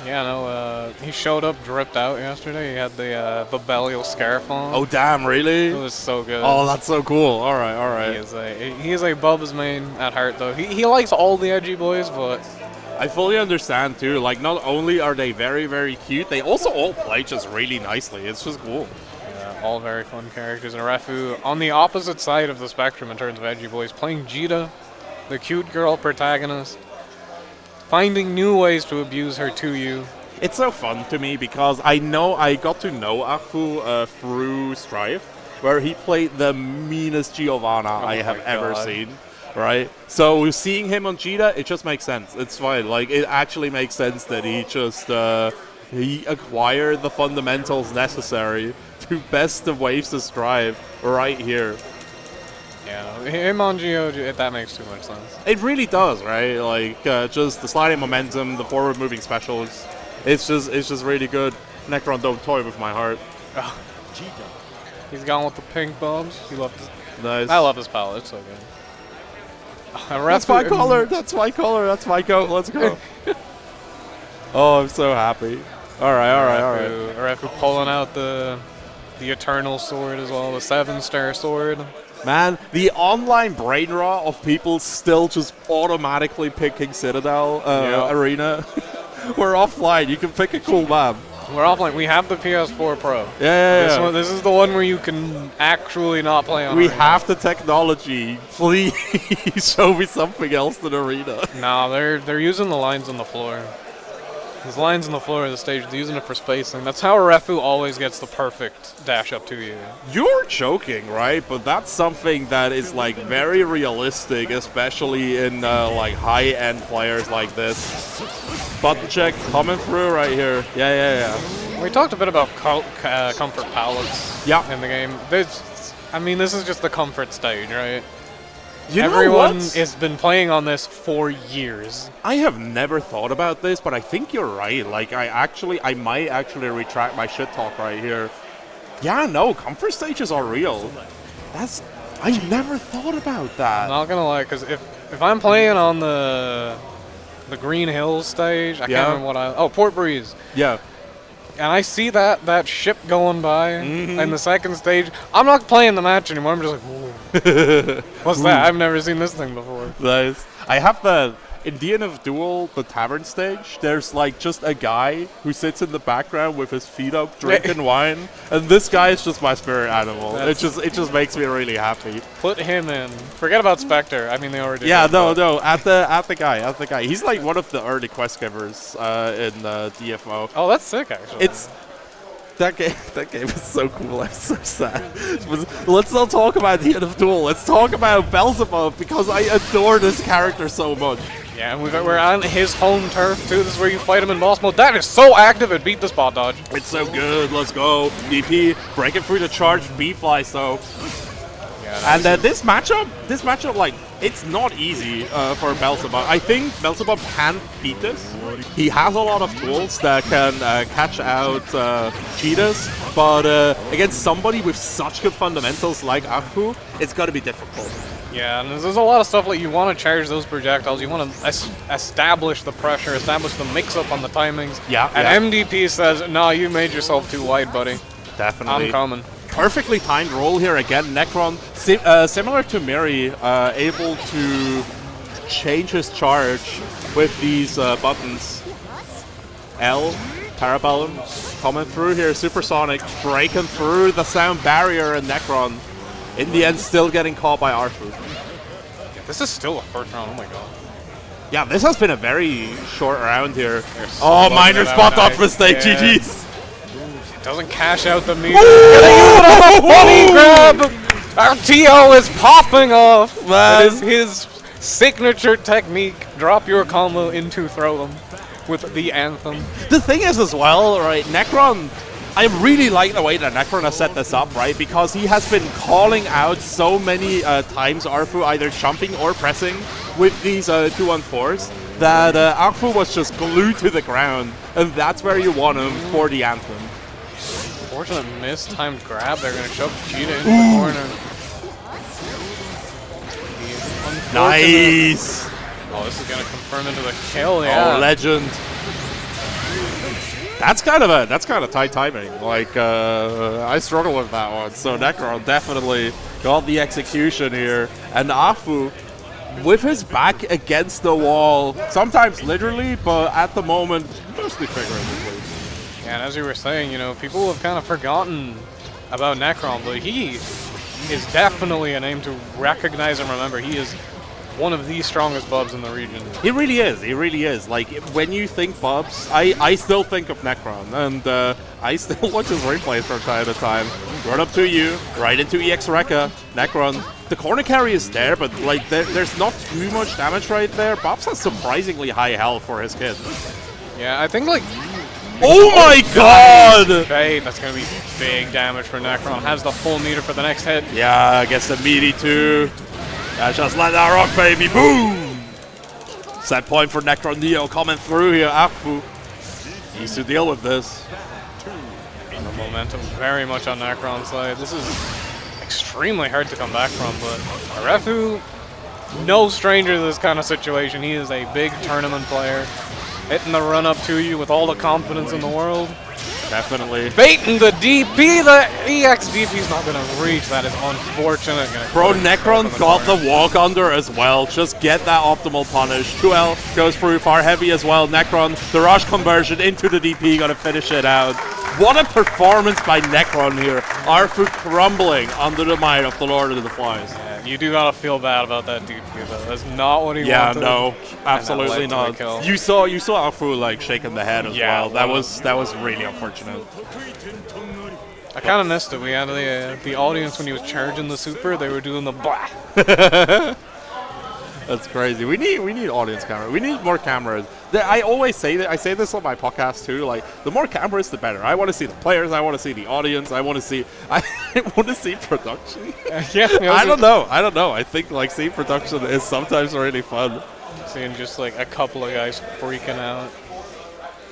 Yeah, no, he showed up dripped out yesterday. He had the Belial scarf on. Oh, damn, really? It was so good. Oh, that's so cool. All right. He is a Bubba's main at heart, though. He likes all the edgy boys, but I fully understand, too. Like, not only are they very cute, they also all play just really nicely. It's just cool. Yeah, all very fun characters. And Refu, on the opposite side of the spectrum in terms of edgy boys, playing Jita, the cute girl protagonist, finding new ways to abuse her to you. It's so fun to me because I got to know Afu through Strife, where he played the meanest Giovanna I have ever seen, right? So seeing him on Jita, it just makes sense. It's fine. Like, it actually makes sense that he just he acquired the fundamentals necessary to best the waves to Strive right here. Yeah, him on Geo, that makes too much sense. It really does, right? Like, just the sliding momentum, the forward moving specials. It's just really good. Necron, don't toy with my heart. Oh. He's gone with the pink bombs. He loved his, nice. I love his palette. It's so good. That's my color. That's my color. That's my coat. Let's go. Oh, I'm so happy. All right. Refu pulling out the Eternal sword as well, the 7-star sword. Man, the online brain rot of people still just automatically picking Citadel Arena. We're offline. You can pick a cool map. We're offline. We have the PS4 Pro. Yeah. This is the one where you can actually not play on We Arena. have the technology. Please show me something else than Arena. No, they're using the lines on the floor. There's lines on the floor of the stage. They're using it for spacing. That's how Refu always gets the perfect dash up to you. You're joking, right? But that's something that is like very realistic, especially in like high-end players like this. Button check coming through right here. Yeah. We talked a bit about comfort palettes in the game. This is just the comfort stage, right? Everyone has been playing on this for years. I have never thought about this, but I think you're right. Like, I might actually retract my shit talk right here. Yeah, no, comfort stages are real. I never thought about that. I'm not gonna lie, because if I'm playing on the Green Hills stage, I can't remember Port Breeze. Yeah. And I see that ship going by in the second stage. I'm not playing the match anymore. I'm just like, whoa. What's that? I've never seen this thing before. Nice. I have the Indian of Duel, the tavern stage. There's like just a guy who sits in the background with his feet up, drinking wine, and this guy is just my spirit animal. It just makes me really happy. Put him in. Forget about Spectre. I mean, they already. Yeah, no. At the guy. He's like one of the early quest givers in DFO. Oh, that's sick, actually. That game is so cool. I'm so sad. Let's not talk about the end of Duel. Let's talk about Beelzebub because I adore this character so much. Yeah, and we're on his home turf too. This is where you fight him in boss mode. That is so active. It beat the spot dodge. It's so good. Let's go. DP breaking through the charge. B-fly. So. Yeah, and this matchup, like, it's not easy for Beelzebub. I think Beelzebub can beat this. He has a lot of tools that can catch out cheetahs, but against somebody with such good fundamentals like Afu, it's got to be difficult. Yeah, and there's a lot of stuff like you want to charge those projectiles, you want to establish the pressure, establish the mix-up on the timings. Yeah. And MDP says, "No, you made yourself too wide, buddy. Definitely. I'm coming." Perfectly timed roll here again. Necron, similar to Miri, able to change his charge with these buttons. L, Parabellum, coming through here. Supersonic, breaking through the sound barrier, and Necron, in the end, still getting caught by Arfu. This is still a first round, oh my god. Yeah, this has been a very short round here. Oh, minor spot dodge mistake, GG's. Doesn't cash out the meter. Gonna use it on the bunny grab! Our TO is popping off! Man. That is his signature technique. Drop your combo into throw him with the anthem. The thing is as well, right, Necron, I really like the way that Necron has set this up, right, because he has been calling out so many times Arfu either jumping or pressing with these 2-on-4s that Arfu was just glued to the ground, and that's where you want him for the anthem. Unfortunate mistimed grab. They're going to shove Cheetah into the corner. Nice! Oh, this is going to confirm into the kill, yeah. Oh, legend. That's kind of tight timing. Like, I struggle with that one. So Necron definitely got the execution here. And Afu, with his back against the wall, sometimes literally, but at the moment, mostly figuratively. Yeah, and as you were saying, you know, people have kind of forgotten about Necron, but he is definitely a name to recognize and remember. He is one of the strongest Bubs in the region. He really is. He really is. Like, when you think Bubs, I still think of Necron, and I still watch his replays from time to time. Run up to you, right into EX Rekka, Necron. The corner carry is there, but like there's not too much damage right there. Bubs has surprisingly high health for his kid. Yeah, I think like... Oh my god! Bait, that's going to be big damage for Necron. Has the full meter for the next hit. Yeah, gets the meaty too. Just let that rock, baby. Boom! Set point for Necron Neo coming through here. Afu needs to deal with this. And the momentum very much on Necron's side. This is extremely hard to come back from, but Refu, no stranger to this kind of situation. He is a big tournament player. Hitting the run up to you with all the confidence in the world. Definitely. Baiting the DP, the EX DP is not going to reach. That is unfortunate. Bro, Necron got the walk under as well. Just get that optimal punish. 2L goes through far heavy as well. Necron, the rush conversion into the DP, got to finish it out. What a performance by Necron here. Arfu crumbling under the might of the Lord of the Flies. Yeah, you do got to feel bad about that DP though. That's not what he wanted. Yeah, no, absolutely not. You saw Arfu like shaking the head as well. That was really unfortunate. I kind of missed it. We had the audience when he was charging the super. They were doing the blah. That's crazy. We need audience camera. We need more cameras. I always say that. I say this on my podcast too. Like, the more cameras, the better. I want to see the players. I want to see the audience. I want to see production. I don't know. I think like seeing production is sometimes really fun. Seeing just like a couple of guys freaking out.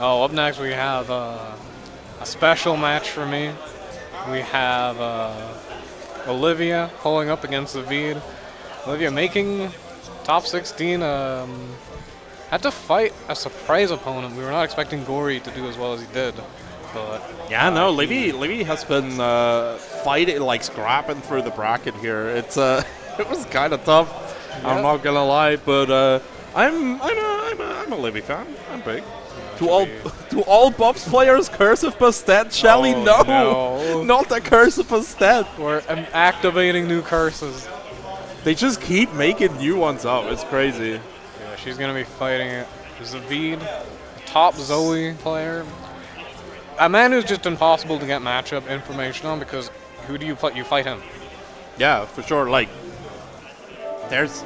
Oh, up next we have a special match for me. We have Olivia pulling up against Zavid. Olivia making top 16. Had to fight a surprise opponent. We were not expecting Gory to do as well as he did. But yeah, no, Livy has been fighting, like scrapping through the bracket here. It's it was kind of tough. Yep. I'm not gonna lie, but I'm a Livy fan. I'm big. To all Bob's players, Cursive Bastet, Shelly, no, not the Cursive Bastet. We're activating new curses. They just keep making new ones up. It's crazy. Yeah, she's gonna be fighting Zavid, top Zoe player. A man who's just impossible to get matchup information on because who do you play? You fight him. Yeah, for sure. Like, there's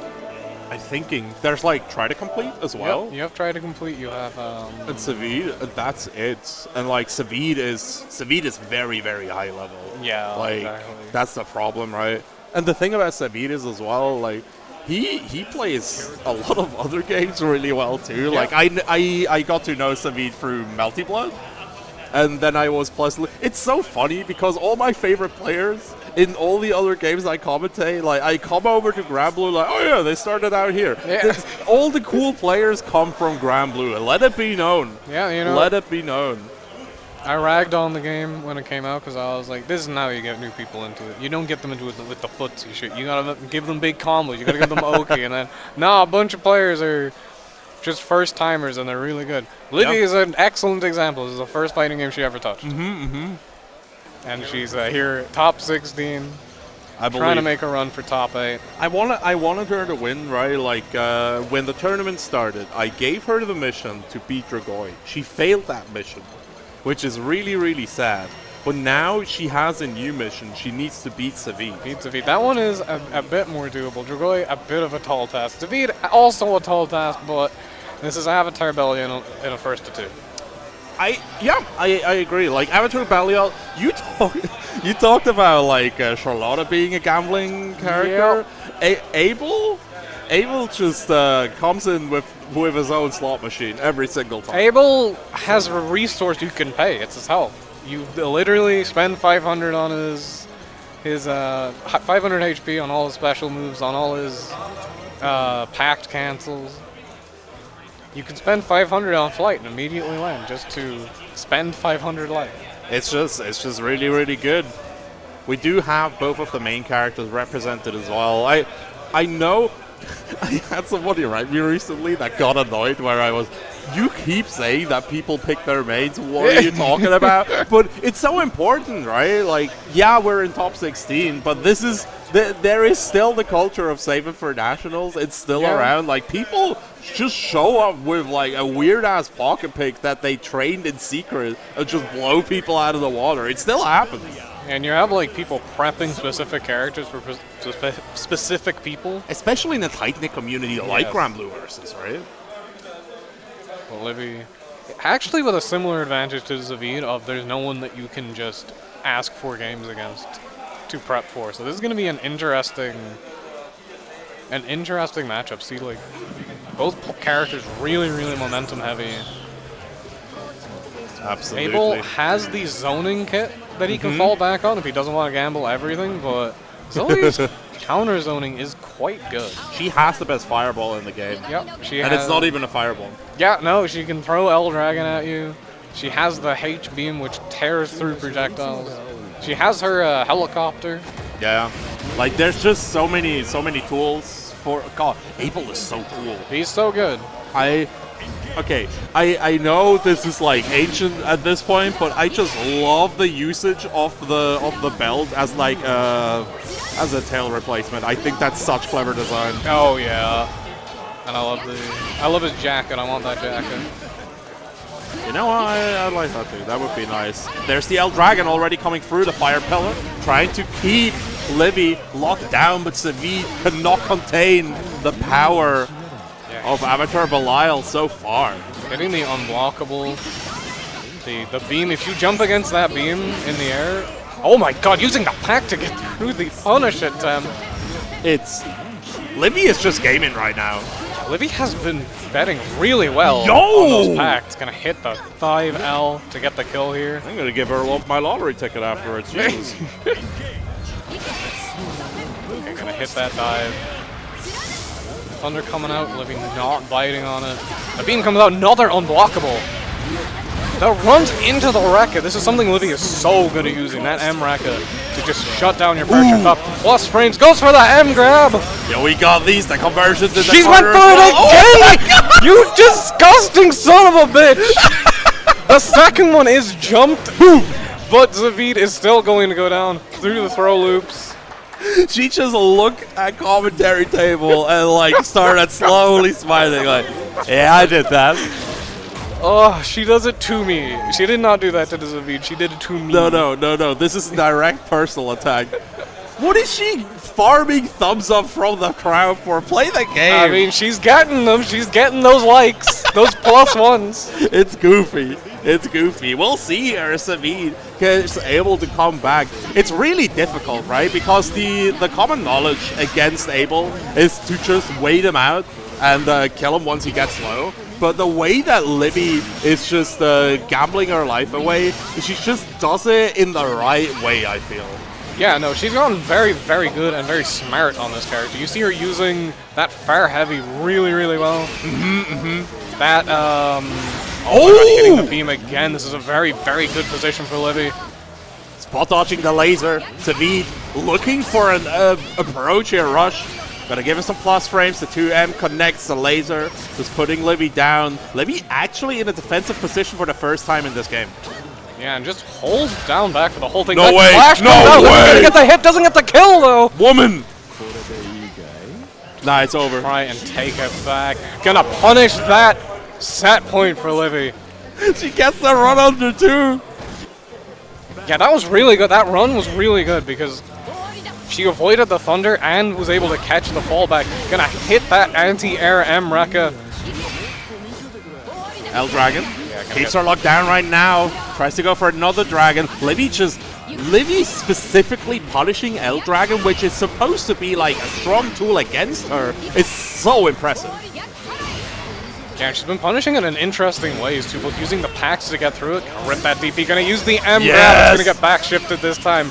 like try to complete as well. Yep, you have try to complete. You have and Zavid, that's it. And like Zavid is very, very high level. Yeah, like exactly. That's the problem, right? And the thing about Zavid is as well, like he plays a lot of other games really well too. Yeah. Like I got to know Zavid through Melty Blood, and then I was pleasantly. It's so funny because all my favorite players in all the other games I commentate, like I come over to Grand Blue, like, oh yeah, they started out here. Yeah. All the cool players come from Grand Blue. Let it be known. Yeah, you know. Let it be known. I ragged on the game when it came out because I was like, this is how you get new people into it. You don't get them into it with the footsie shit. You gotta give them big combos. You gotta give them Oki, and then a bunch of players are just first timers and they're really good. Livy is an excellent example. This is the first fighting game she ever touched. And she's here top 16. Trying to make a run for top 8. I wanted her to win, right? Like when the tournament started, I gave her the mission to beat Dragoi. She failed that mission, which is really, really sad. But now she has a new mission. She needs to beat Zavid. That one is a bit more doable. Dragoi, a bit of a tall task. Zavid, also a tall task, but this is Avatar Belial in a first to two. I agree. Like Avatar Belial, you talked about like Charlotta being a gambling character. Yep. Abel just comes in with his own slot machine every single time. Abel has a resource you can pay. It's his health. You literally spend 500 on his 500 HP on all his special moves, on all his pact cancels. You can spend 500 on flight and immediately land just to spend 500 life. It's just really, really good. We do have both of the main characters represented as well. I know I had somebody write me recently that got annoyed where I was, you keep saying that people pick their mains, what are you talking about? But it's so important, right? Like, yeah, we're in top 16, but there is still the culture of saving for nationals. It's still around. Like, people just show up with like a weird ass pocket pick that they trained in secret and just blow people out of the water. It still happens. And you have like people prepping specific characters for specific people, especially in a tight-knit community like Grand Blue versus, right? Well, Livy, actually, with a similar advantage to Zavid of there's no one that you can just ask for games against to prep for. So this is going to be an interesting matchup. See, like both characters really, really momentum heavy. Absolutely. Abel has the zoning kit that he can fall back on if he doesn't want to gamble everything, but Zoe's counter zoning is quite good. She has the best fireball in the game. Yep. And it's not even a fireball. Yeah, no, she can throw L Dragon at you. She has the H beam, which tears through projectiles. She has her helicopter. Yeah, like there's just so many tools for. God, Abel is so cool. He's so good. I know this is like ancient at this point, but I just love the usage of the belt as like as a tail replacement. I think that's such clever design. Oh yeah, and I love his jacket. I want that jacket. You know, I like that too. That would be nice. There's the L Dragon already coming through the fire pillar, trying to keep Livy locked down, but Savid cannot contain the power of Avatar Belial so far. Getting the unblockable, the beam. If you jump against that beam in the air, oh my God! Using the pack to get through the punish attempt. It's Livy is just gaming right now. Livy has been betting really well on those packs. Gonna hit the 5L to get the kill here. I'm gonna give her my lottery ticket afterwards. Jesus. Okay, gonna hit that dive. Thunder coming out, Livy not biting on it. The beam comes out, another unblockable. That runs into the Rekka. This is something Livy is so good at using, that M Rekka, to just shut down your pressure cup. Plus frames, goes for the M grab. Yo, we got these, the conversions in the She's went for it again! You disgusting son of a bitch! The second one is jumped, but Zavid is still going to go down through the throw loops. She just looked at commentary table and like started slowly smiling like, yeah, I did that. Oh, she does it to me. She did not do that to Zavid. She did it to me. No. This is a direct personal attack. What is she farming thumbs up from the crowd for? Play the game. I mean, she's getting them. She's getting those likes. Those plus ones. It's goofy. It's goofy. We'll see her Savid is able to come back. It's really difficult, right? Because the common knowledge against Abel is to just wait him out and kill him once he gets low. But the way that Livy is just gambling her life away, she just does it in the right way, I feel. Yeah, no, she's gotten very, very good and very smart on this character. You see her using that fire heavy really, really well. That, hitting the beam again. This is a very, very good position for Livy. Spot dodging the laser. Savid looking for an approach here, rush. Gonna give him some plus frames. The 2M connects the laser, just putting Livy down. Livy actually in a defensive position for the first time in this game. Yeah, and just holds down back for the whole thing. No way! No way! Gonna get the hit, doesn't get the kill though. Woman! Nah, it's over. Try and take it back. Gonna punish that set point for Livy. She gets the run under too. Yeah, that was really good. That run was really good because she avoided the thunder and was able to catch the fallback. Gonna hit that anti-air M Rekka. L Dragon keeps her locked down right now. Tries to go for another dragon. Livy specifically punishing L Dragon, which is supposed to be like a strong tool against her, is so impressive. Yeah, she's been punishing it in interesting ways too, both using the packs to get through it. Gonna rip that DP. Gonna use the M grab. It's gonna get back shifted this time.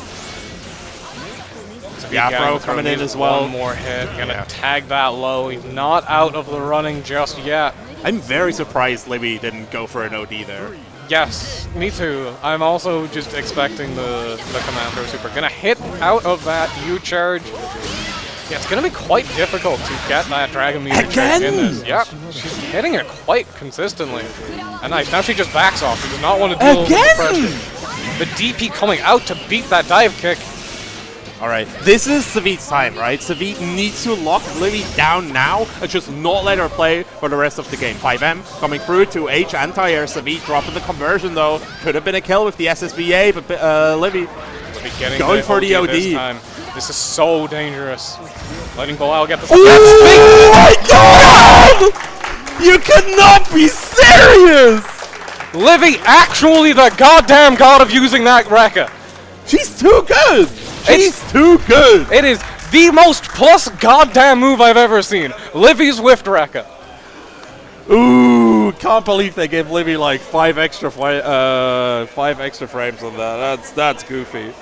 Afro coming in as well. One more hit. Gonna tag that low. He's not out of the running just yet. I'm very surprised Livy didn't go for an OD there. Yes, me too. I'm also just expecting the command throw super. Gonna hit out of that U charge. Yeah, it's gonna be quite difficult to get that Dragon Meter charge in this. Yep, she's hitting it quite consistently. And nice. Now she just backs off. She does not want to deal with the pressure. The DP coming out to beat that dive kick. Alright, this is Savid's time, right? Savid needs to lock Livy down now and just not let her play for the rest of the game. 5M coming through to H anti-air. Savid dropping the conversion though. Could have been a kill with the SSBA, but Livy going for the OD. This time. This is so dangerous. Letting Bilal get this. Oh my god! You cannot be serious! Livy actually the goddamn god of using that Rekka. She's too good! She's too good! It is the most plus goddamn move I've ever seen. Livy's Whiffed Rekka. Ooh, can't believe they gave Livy like 5 extra frames on that. That's goofy.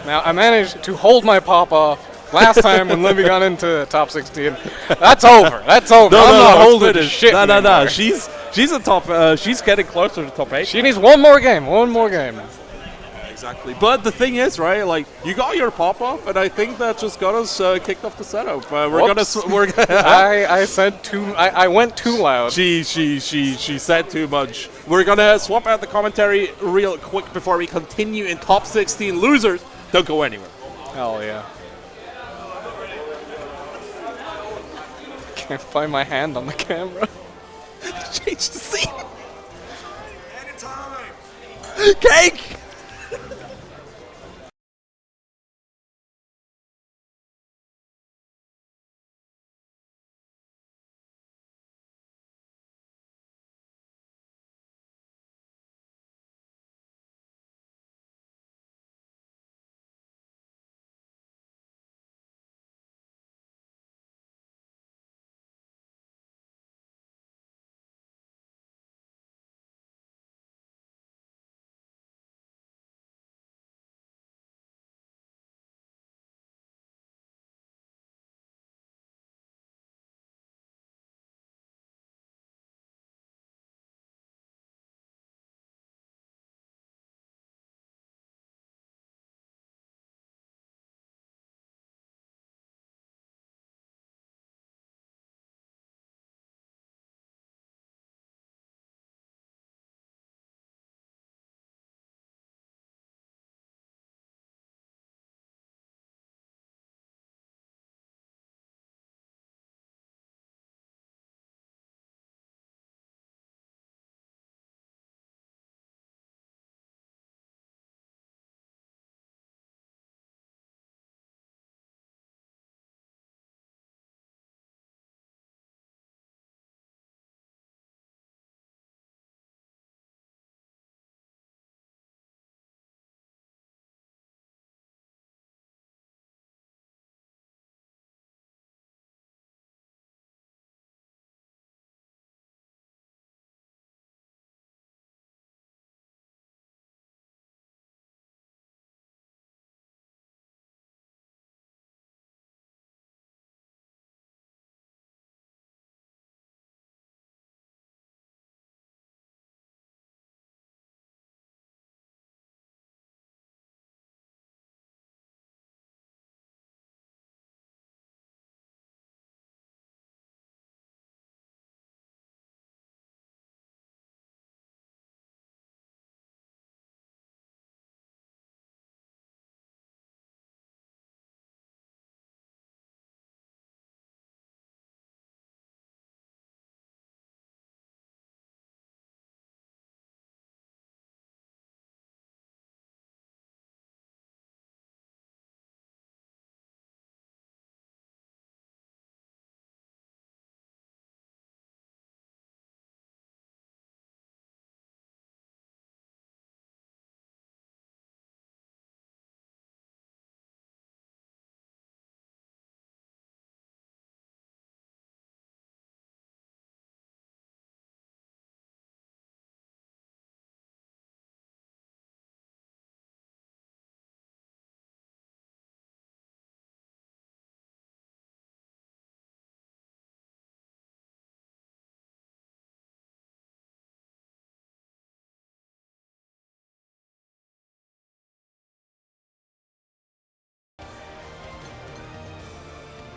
Now, I managed to hold my pop off last time when Livy got into top 16. That's over. That's over. I'm not holding shit anymore. She's She's a top. She's getting closer to top 8. She needs one more game. One more game. Exactly. But the thing is, right? Like you got your pop off, and I think that just got us kicked off the setup. We're I said too. I went too loud. She said too much. We're gonna swap out the commentary real quick before we continue in top 16 losers. Don't go anywhere. Hell yeah. Can't find my hand on the camera. Change the scene. Cake.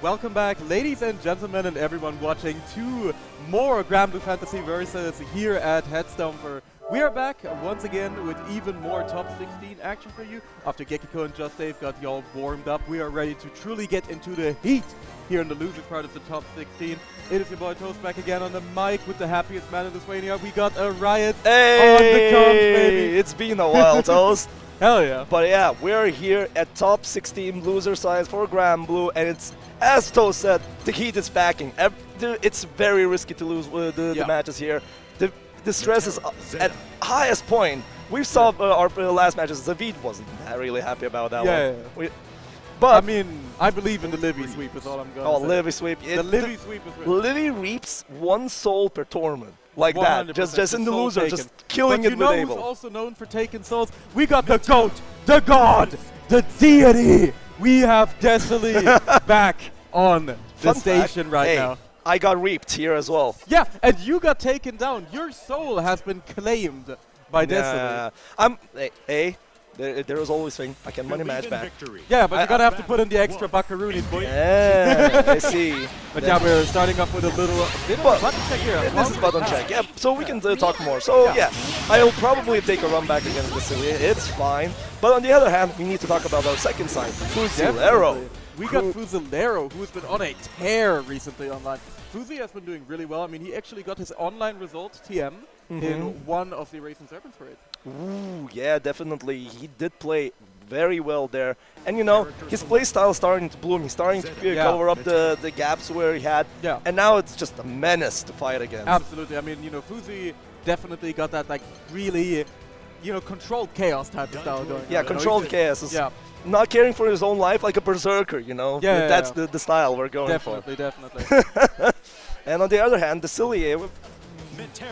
Welcome back, ladies and gentlemen, and everyone watching to more Grand Blue Fantasy Versus here at Headstomper. We are back once again with even more top 16 action for you. After Gekiko and Just Dave got y'all warmed up, we are ready to truly get into the heat here in the loser part of the top 16. It is your boy Toast back again on the mic with the happiest man in Lithuania. We got a riot on the comms, baby. It's been a while, Toast. Hell yeah. But yeah, we're here at top 16 loser science for Grand Blue, and it's, as Toast said, the heat is backing. It's very risky to lose the matches here. The stress is at highest point. We saw our last matches. Zavid wasn't really happy about that one. But I mean, I believe in the Livy sweep is all I'm going to say. Oh, Livy sweep. The Livy sweep is real. Livy reaps 1 soul per tournament. Like that. Just in the loser, taken. just killing it with But you know who's also known for taking souls? We got the GOAT, the God, the deity. We have Destiny back on the station right now. I got reaped here as well. Yeah, and you got taken down. Your soul has been claimed by Destiny. There is always thing. I can money match back. Yeah, but you're gonna have to put in the extra buckaroonies, boy. Yeah, I see. But yeah, we're starting off with a little button check here. This is button check. Yeah, so we can talk more. So yeah, I'll probably take a run back against Vasily. It's fine. But on the other hand, we need to talk about our second side, Fusilero. We got Fusilero, who's been on a tear recently online. Fuzi has been doing really well. I mean, he actually got his online result, TM, in one of the Racing Serpents parades. Ooh, yeah, definitely. He did play very well there. And, you know, his playstyle is starting to bloom. He's starting to cover up the gaps where he had. Yeah. And now it's just a menace to fight against. Absolutely. I mean, you know, Fuzi definitely got that, like, really, you know, controlled chaos type of style going on. Yeah, controlled chaos. Is not caring for his own life like a berserker, you know? Yeah, that's the style we're going for. Definitely. And on the other hand, Deciliev,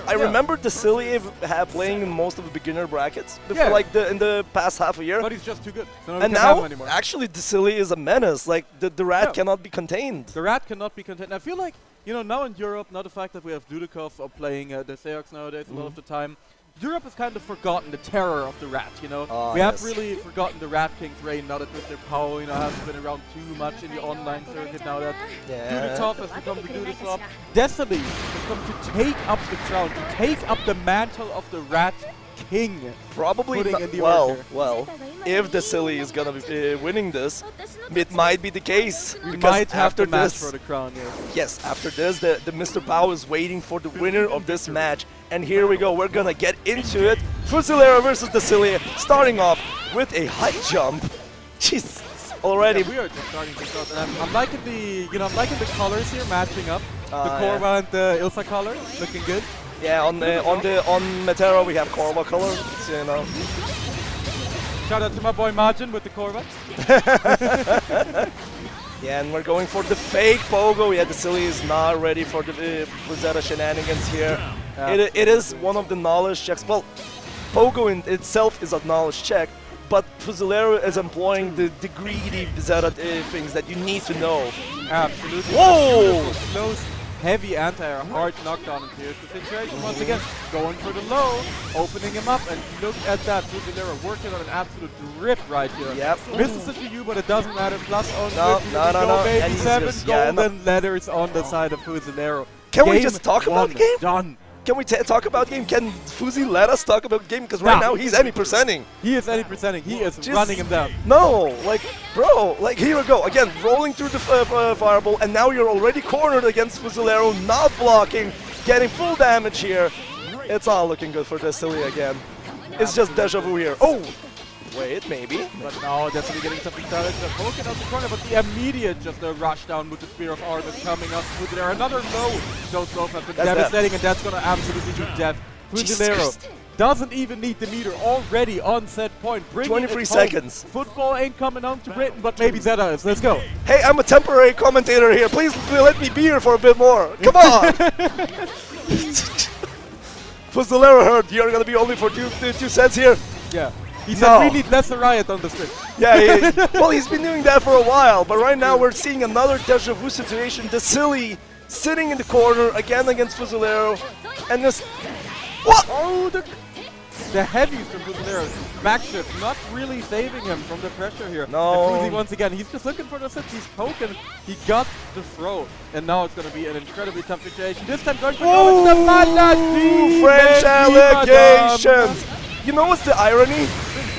I remember Deciliev playing in most of the beginner brackets before, like in the past half a year. But he's just too good. So and now, actually, Deciliev is a menace. Like, the rat cannot be contained. The rat cannot be contained. I feel like, you know, now in Europe, now the fact that we have Dudikov playing the Seox nowadays a lot of the time, Europe has kind of forgotten the terror of the rat, you know? We have really forgotten the Rat King's reign now that Mr. Pow, you know, hasn't been around too much in the online circuit now that Dudikov has become the Dudikov. Destiny has come to take up the crown, to take up the mantle of the Rat King. Probably well, if Deciliev is gonna be winning this, it might be the case. We might have the match for the crown, Yes, after this, the Mr. Pow is waiting for the winner of this match. And here we go, we're gonna get into it. Fusilero versus Deciliev, starting off with a high jump. Jeez, already. Yeah, we are just starting to start, and I'm liking the, you know, I'm liking the colors here matching up. The Korva and the Ilsa color, looking good. Yeah, on Metero we have Korva color, so, you know. Shout out to my boy Margin with the Korva. Yeah, and we're going for the fake Pogo. Yeah, Deciliev is not ready for the Blizzard shenanigans here. It is one of the knowledge checks. Well, Pogo in itself is a knowledge check, but Fusilero is employing the greedy Blizzard things that you need to know. Absolutely. Whoa! Close, heavy anti-air, hard knockdown, and here's the situation. Once again, going for the low, opening him up, and look at that. Fusilero working on an absolute drip right here. Yep. Misses it to you, but it doesn't matter. Plus on no. Baby 7 golden letters on the side of Fusilero. Can we just talk about game? Done. Can we talk about game? Can Fuzi let us talk about game? Because right now he's any percenting. He is any percenting. He is running him down. No, like, bro, like, here we go. Again, rolling through the fireball, and now you're already cornered against Fusilero, not blocking, getting full damage here. It's all looking good for Deciliev again. It's just deja vu here. Oh! Wait, maybe. But now definitely getting something started. Poking out the corner, but the immediate just a rush down with the Spear of Argus coming up. Fusilero, another low. Those both have been devastating, and that's going to absolutely do death. Fusilero doesn't even need the meter, already on set point. 23 seconds. Football ain't coming home to Britain, but maybe Zeta is. Let's go. Hey, I'm a temporary commentator here. Please let me be here for a bit more. Come on! Fusilero heard you're going to be only for two sets here. Yeah. He said we need less riot on the strip. Yeah, well, he's been doing that for a while, but right now we're seeing another deja vu situation. Deciliev sitting in the corner again against Fusilero, and this. What? Oh, the heavies from Fusilero. Backshift not really saving him from the pressure here. No. And Fuzi once again, he's just looking for the sits. He's poking. He got the throw, and now it's going to be an incredibly tough situation. This time going for the Maladi. French allegations. You know what's the irony?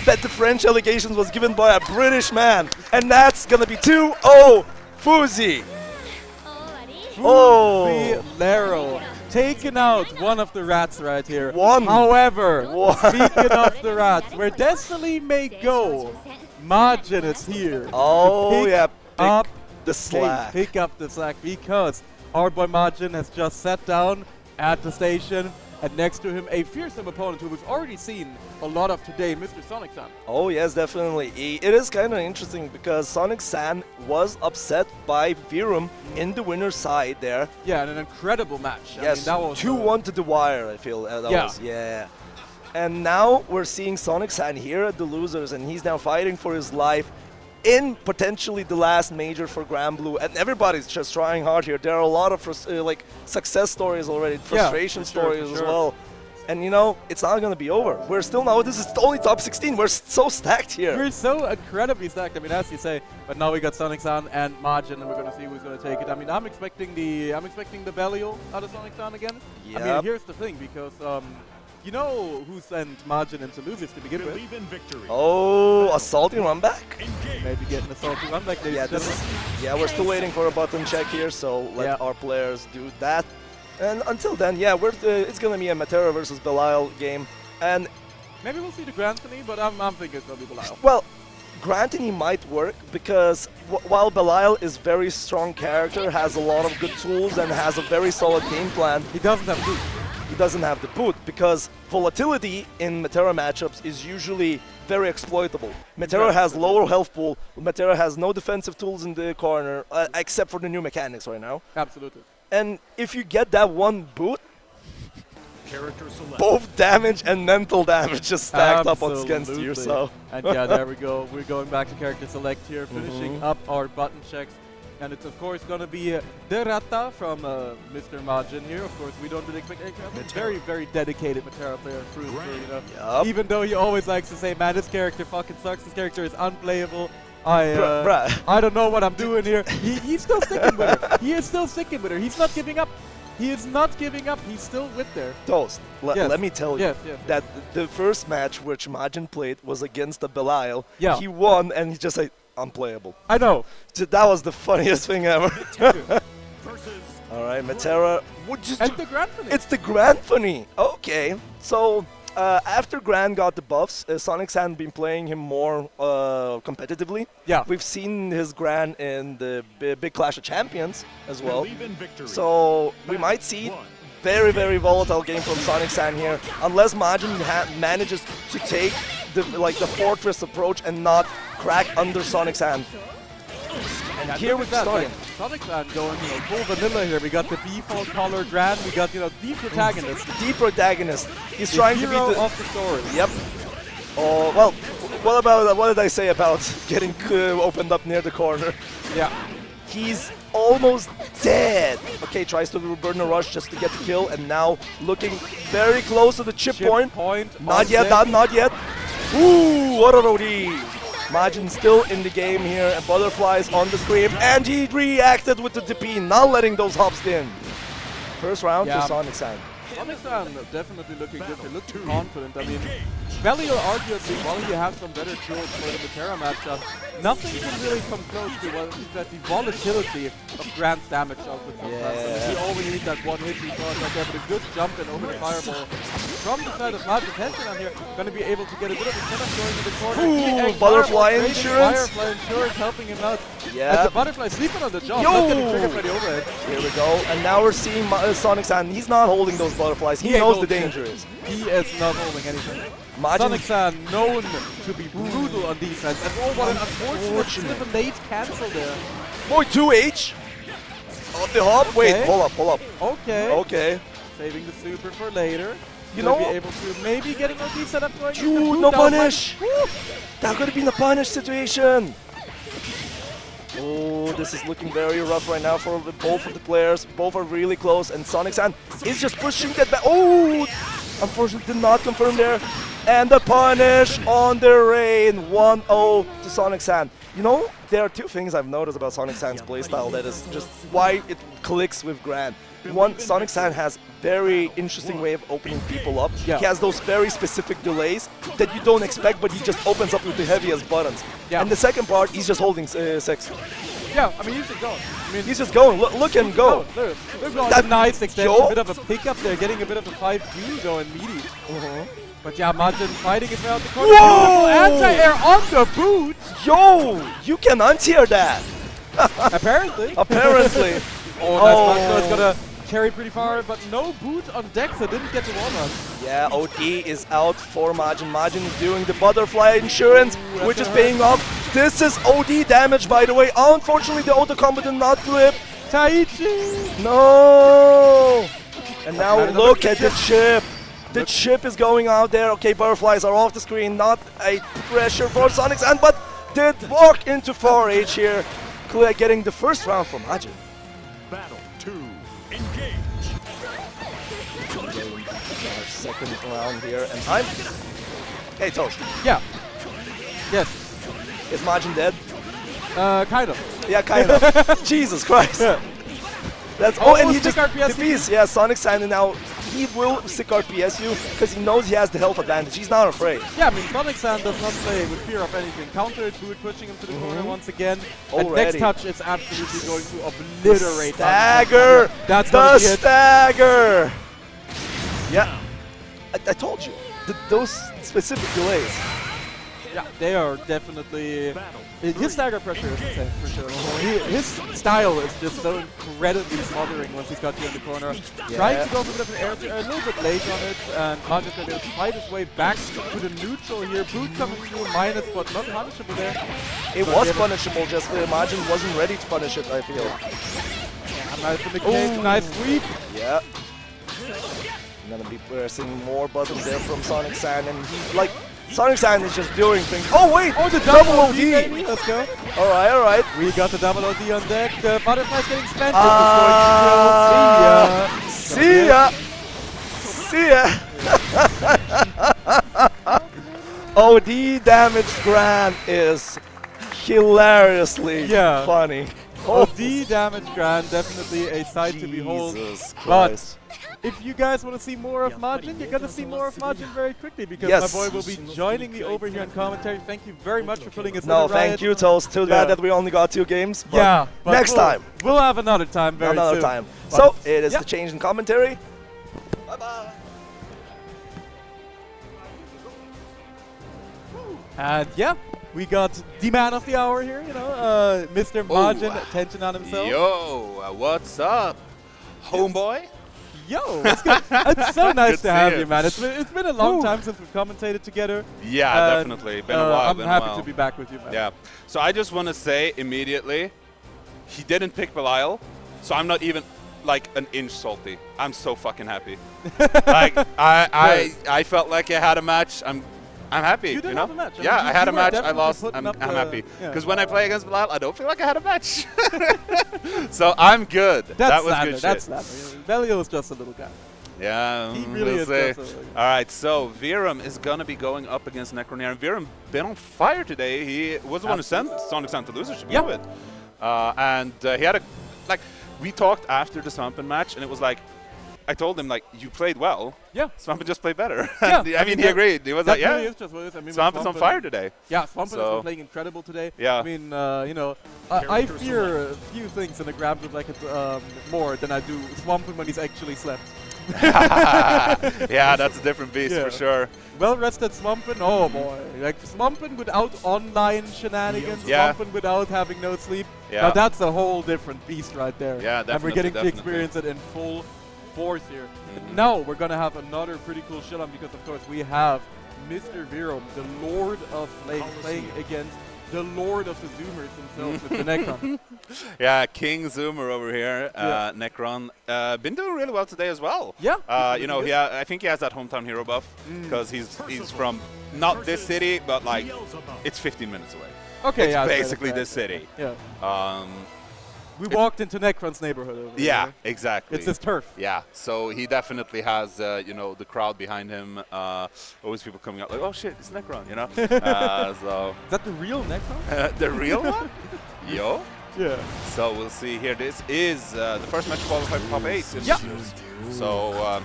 That the French allegations was given by a British man, and that's gonna be 2-0 Fuzi. Fusilero taking out one of the rats right here. However, speaking of the rats, where Destiny may go, Margin is here. Oh yeah, up the slack. Pick up the slack, because our boy Margin has just sat down at the station. And next to him, a fearsome opponent who we've already seen a lot of today, Mr. Sonic-san. Oh yes, definitely. It is kind of interesting because Sonic-san was upset by Virum in the winner's side there. Yeah, and an incredible match. Yes, I mean, that was 2-1 to the wire, I feel. Yeah. And now we're seeing Sonic-san here at the losers, and he's now fighting for his life. in potentially the last major for Grand Blue, and everybody's just trying hard here. There are a lot of like success stories already, frustration stories as well. And you know, it's not going to be over. We're still now, this is only top 16. We're so stacked here. We're so incredibly stacked. I mean, as you say, but now we got Sonic San and Majin, and we're going to see who's going to take it. I mean, I'm expecting the Belial out of Sonic San again. I mean, here's the thing, because you know who sent Majin into losers to begin with? Oh, assaulting run back? Maybe getting assaulting run back. Yeah, we're still waiting for a button check here, so let our players do that. And until then, yeah, it's going to be a Matera versus Belial game. And maybe we'll see the Grand Finale, but I'm thinking it's going to be Belial. Well, Grand Finale might work because while Belial is very strong character, has a lot of good tools, and has a very solid game plan, he doesn't have boot. He doesn't have the boot because volatility in Matera matchups is usually very exploitable. Matera has lower health pool. Matera has no defensive tools in the corner, except for the new mechanics right now. Absolutely. And if you get that one boot, both damage and mental damage just stacked up against you. So. And yeah, there we go. We're going back to character select here, finishing up our button checks. And it's of course going to be Derata from Mr. Majin here. Of course, we don't really expect a very, very dedicated Matera player, you know. Even though he always likes to say, man, this character fucking sucks. This character is unplayable. I don't know what I'm doing here. He's still sticking with her. He is still sticking with her. He's not giving up. He is not giving up. He's still with there. Toast, let me tell you that the first match which Majin played was against the Belial. Yeah. He won, and he just like, unplayable. I know. That was the funniest thing ever. All right, Matera. And the Grand Finale. It's the Grand Finale. Okay. So, after Grand got the buffs, Sonic San been playing him more competitively. Yeah. We've seen his Grand in the Big Clash of Champions as well. So, we might see very, very volatile game from Sonic San here, unless Majin manages to take the fortress approach and not crack under Sonic San. And here we're starting. Sonic San going full vanilla here. We got the default color Grand. We got the protagonist. The protagonist. He's trying to be the of the story. Yep. Oh well. What did I say about getting opened up near the corner? Yeah. He's almost dead. Okay, tries to burn a rush just to get the kill, and now looking very close to the chip point. Not yet, not yet. Ooh, what an OD. Majin still in the game here, and Butterflies on the screen, and he reacted with the DP, not letting those hops in. First round to Sonic San. Sonic San definitely looking good. They look confident. I mean, Belial arguably, while he has some better tools for the Matera matchup, nothing can really come close to what is that the volatility of Grand's damage output. He only needs that one hit. He thought like that, but a good jump and over the fireball from the side of Majin. Tension on here, going to be able to get a bit of a setup going in the corner. Ooh, Butterfly Insurance. Firefly Insurance helping him out. Yeah. And the Butterfly sleeping on the jump. Not getting triggered by the overhead. Here we go. And now we're seeing Sonic San. He's not holding those butterflies. He knows the danger is. He is not holding anything. Majin Sonic San known to be brutal on defense. And oh, what an unfortunate bit of a late cancel there. Boy, 2H. On the hop. Wait, hold up. Okay. Saving the super for later. You know, be able to maybe get an OD setup going. Dude, no punish. That could have been a punish situation. Oh, this is looking very rough right now for both of the players. Both are really close, and Sonic San is just pushing that back. Oh, unfortunately did not confirm there. And the punish on the rain. 1-0 to Sonic San. You know, there are two things I've noticed about Sonic San's playstyle that is just why it clicks with Grand. One, Sonic San has very interesting way of opening people up. Yeah. He has those very specific delays that you don't expect, but he just opens up with the heaviest buttons. Yeah. And the second part, he's just holding 6. Yeah, I mean, he's just going. I mean, he's just going. Look him go. Look, that nice extension, a bit of a pickup there, getting a bit of a 5Q going meaty. But yeah, Majin fighting his way out the corner. Whoa! Anti-air on the boot! Yo! You can anti-air that! Apparently. Apparently. Oh, that's gonna carry pretty far, but no boot on Dex, so didn't get the wall run. Yeah, OD is out for Majin. Majin is doing the Butterfly Insurance, which is paying off. This is OD damage, by the way. Unfortunately, the auto combo did not flip. Taichi! No! And now look at the chip. The chip is going out there. Okay, Butterflies are off the screen. Not a pressure for Sonic San, but did walk into 4H here, getting the first round from Majin. Battle 2, engage. Our second round here, and I'm... Hey, Toast. Yeah. Yes. Is Majin dead? Kind of. Yeah, kind of. Jesus Christ. Yeah. That's and he just DPs. Yeah, Sonic Sand now he will sick RPS you because he knows he has the health advantage. He's not afraid. Yeah, I mean, Sonic Sand does not play with fear of anything. Countered, Boot pushing him to the corner once again. And next touch is absolutely going to obliterate. Stagger. That's the stagger. Yeah, I told you those specific delays. Yeah, they are definitely... His stagger pressure is insane, for sure. His style is just so incredibly smothering once he's got you in the corner. Yeah. Trying to go for a bit of an air, a little bit late on it, and Majin going to fight his way back to the neutral here. Boot coming through, minus, but not punishable there. It was punishable, just Majin wasn't ready to punish it, I feel. Nice from the cage, nice sweep. Yeah. Gonna be pressing more buttons there from Sonic Sand, and he, like, Sonic Sand is just doing things. Oh wait! Oh, the double OD! baby. Let's go. Alright. We got the double OD on deck. The butterfly's getting spent. See ya! See ya! OD damage Grand is hilariously funny. OD damage Grand, definitely a sight to behold. But if you guys want to see more of Majin, you're going to see more of Majin very quickly because my boy will be joining me over here in commentary. Thank you very much for putting us in the riot. Thank you, Toast. Too bad that we only got 2 games. But but next time. We'll have another time very soon. Another time. So, it is the change in commentary. Bye-bye. And yeah, we got the man of the hour here, you know, Mr. Majin, attention on himself. Yo, what's up, homeboy? Yo, it's so nice to have you, man. It's been a long time since we've commentated together. Yeah, definitely. Been a while. I'm happy to be back with you, man. Yeah. So I just want to say immediately, he didn't pick Belial, so I'm not even like an inch salty. I'm so fucking happy. Like I felt like I had a match. I'm happy. You did have a match. Yeah, I had a match. I lost. I'm happy because when I play against Belial, I don't feel like I had a match. So I'm good. That was good shit. That's standard. Belial is just a little guy. Yeah, he really is just a little guy. All right, so Virum is gonna be going up against Necroneer, and Virum been on fire today. He was the one who sent Sonic Sand to losers to begin with, and he had we talked after the Swampin match, and it was like, I told him, like, you played well. Yeah. Swampin just played better. Yeah. I mean, he agreed. He was like, yeah, really is just what it is. I mean, Swampin's on fire today. Yeah, Swampin has been playing incredible today. Yeah. I mean, you know, I fear a few things in the grab group like it more than I do Swampin when he's actually slept. Yeah, that's a different beast for sure. Well-rested Swampin, oh boy. Like, Swampin without online shenanigans, Swampin without having no sleep. Yeah. Now that's a whole different beast right there. Yeah, definitely. And we're getting to experience it in full force here. Now we're going to have another pretty cool showdown because, of course, we have Mr. Virum, the Lord of Flame, playing against the Lord of the Zoomers himself with the Necron. Yeah, King Zoomer over here, Necron. Been doing really well today as well. Yeah. You know, I think he has that hometown hero buff because he's from not this city, but like it's 15 minutes away. Okay, it's basically this city. Yeah. We walked into Necron's neighborhood over there. Exactly. It's his turf. Yeah, so he definitely has, you know, the crowd behind him. Always people coming out like, oh shit, it's Necron, you know? So is that the real Necron? The real one? Yo. Yeah. So we'll see here. This is the first match qualified for top 8. So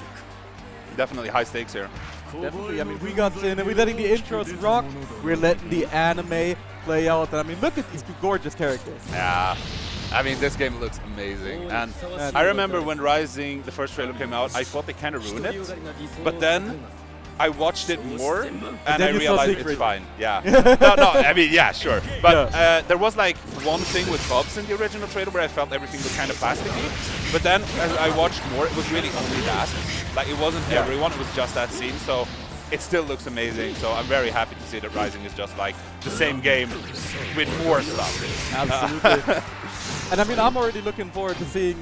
definitely high stakes here. Definitely. I mean, we got in and we're letting the intros rock. We're letting the anime play out. And I mean, look at these two gorgeous characters. Yeah. I mean, this game looks amazing. And I remember when Rising, the first trailer came out, I thought they kind of ruined it. But then I watched it more and I realized it's fine. Yeah. No, I mean, yeah, sure. But there was like one thing with Bubs in the original trailer where I felt everything was kind of plasticky. But then as I watched more, it was really only that. Like, it wasn't everyone, it was just that scene. So it still looks amazing. So I'm very happy to see that Rising is just like the same game with more stuff. Absolutely. And I mean, I'm already looking forward to seeing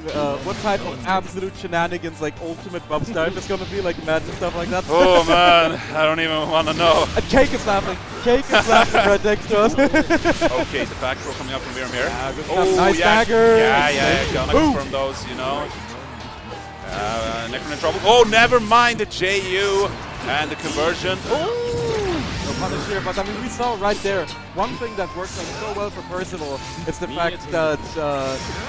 what type of absolute shenanigans, like ultimate bump dive is gonna be, like Madden and stuff like that. Oh man, I don't even want to know. And Cake is laughing. Cake is laughing right next to us. Okay, the back throw coming up from Virum here. Oh, nice dagger. Yeah, gonna confirm those, you know. Necron in trouble. Oh, never mind the JU and the conversion. No punish here, but I mean, we saw right there, one thing that works out so well for Percival is the fact that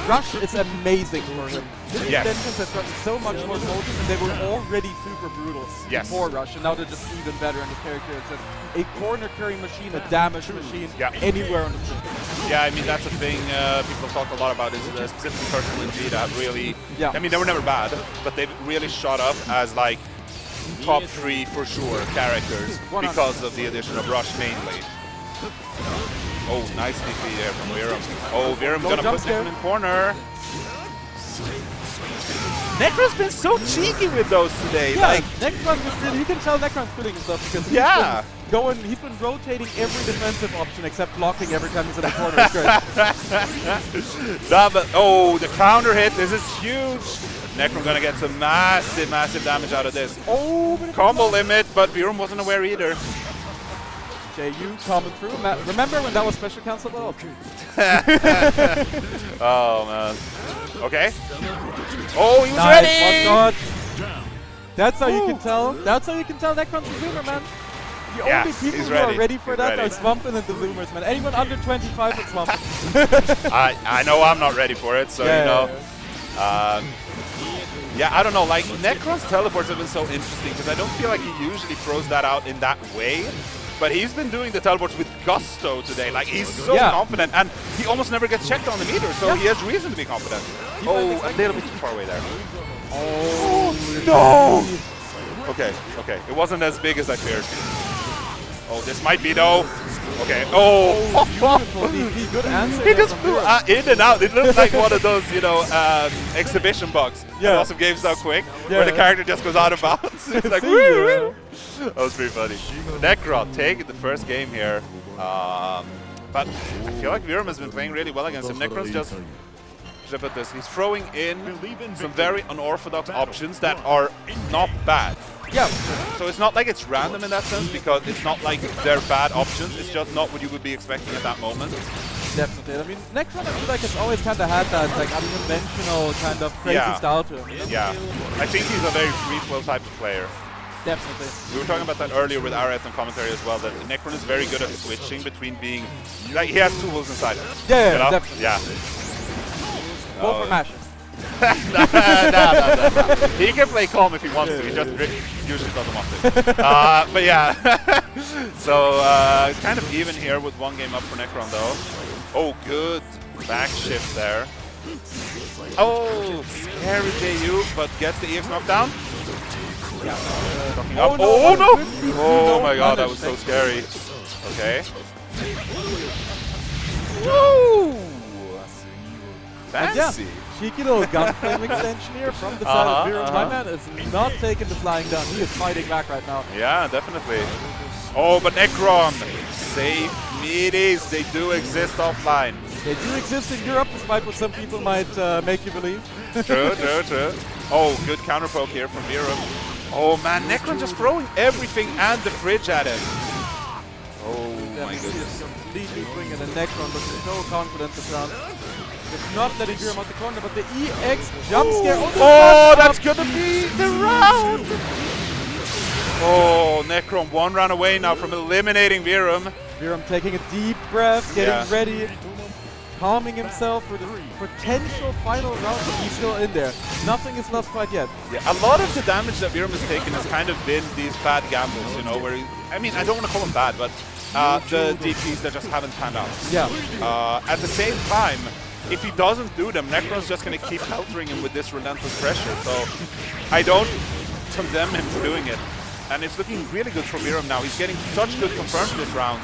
Rush is amazing for him. His extensions have gotten so much more potent, and they were already super brutal before Rush, and now they're just even better, and his character is just a corner carrying machine, a damage machine, anywhere on the field. Yeah, I mean, that's a thing people talk a lot about, is specifically Percival and G that really, I mean, they were never bad, but they've really shot up as like top 3 for sure characters because of the addition of Rush mainly. Oh, nice DP there from Virum. Oh, Virum gonna put Necron in corner. Necron's been so cheeky with those today. Yeah, like Necron is really, you can tell Necron's feeling himself because he's been rotating every defensive option except blocking every time he's in the corner. It's great. Oh, the counter hit, this is huge. Necron gonna get some massive damage out of this. Oh, combo limit, but Virum wasn't aware either. JU coming through. Remember when that was special cancel though? Oh man. Okay. Oh, he was nice. ready! One dodge. That's how you can tell. That's how you can tell Necron's a zoomer, man. The only people who are ready for that are Swampin' and the zoomers, man. Anyone under 25 is Swampin'. I know I'm not ready for it, so you know. Yeah, I don't know, like, Necron's teleports have been so interesting because I don't feel like he usually throws that out in that way. But he's been doing the teleports with gusto today. Like, he's so confident, and he almost never gets checked on the meter, so he has reason to be confident. Oh, a little bit too far away there. Oh, no! Okay. It wasn't as big as I feared. Oh, this might be, though. Okay. Oh, beautiful. Good answer. He just flew in and out. It looked like one of those, you know, exhibition bugs. Yeah. Awesome games so quick, where the character just goes out of bounds. It's like, woo! That was pretty funny. Necron taking the first game here. But I feel like Virum has been playing really well against him. Necron's just, should I put this? He's throwing in some very unorthodox options that are not bad. Yeah. So it's not like it's random in that sense, because it's not like they're bad options. It's just not what you would be expecting at that moment. Definitely. I mean, Necron, I feel like, has always kind of had that like unconventional kind of crazy style to him. Yeah. I think he's a very free-flow type of player. Definitely. We were talking about that earlier with Aret and commentary as well, that Necron is very good at switching between being, like, he has tools inside him. Yeah, you know? definitely. Yeah. Go for mashes. No. He can play calm if he wants to, he just usually doesn't want to. But yeah. So, kind of even here with one game up for Necron though. Oh, good back shift there. Oh, scary JU, but gets the EX knockdown. Oh, no! Oh my god, that was so scary. Okay. Woo! Fancy. Cheeky little gunflame extension here from the side of Virum. My man is not taking the flying down. He is fighting back right now. Yeah, definitely. Oh, but Necron, safe meaties. They do exist offline. They do exist in Europe, despite what some people might make you believe. True. Oh, good counter poke here from Virum. Oh man, Necron just throwing everything and the fridge at him. Oh my goodness. Completely swinging, and Necron looking so confident this round. It's not letting Virum out the corner, but the EX jump scare. Oh, that's gonna be the round! Oh, Necron one round away now from eliminating Virum. Virum taking a deep breath, getting ready, calming himself for the potential final round, but he's still in there. Nothing is lost quite yet. Yeah, a lot of the damage that Virum has taken has kind of been these bad gambles, you know, where I mean, I don't want to call them bad, but the DPs that just haven't panned out. Yeah. At the same time, if he doesn't do them, Necron's just going to keep countering him with this relentless pressure. So I don't condemn him for doing it. And it's looking really good for Virum now. He's getting such good confirms this round.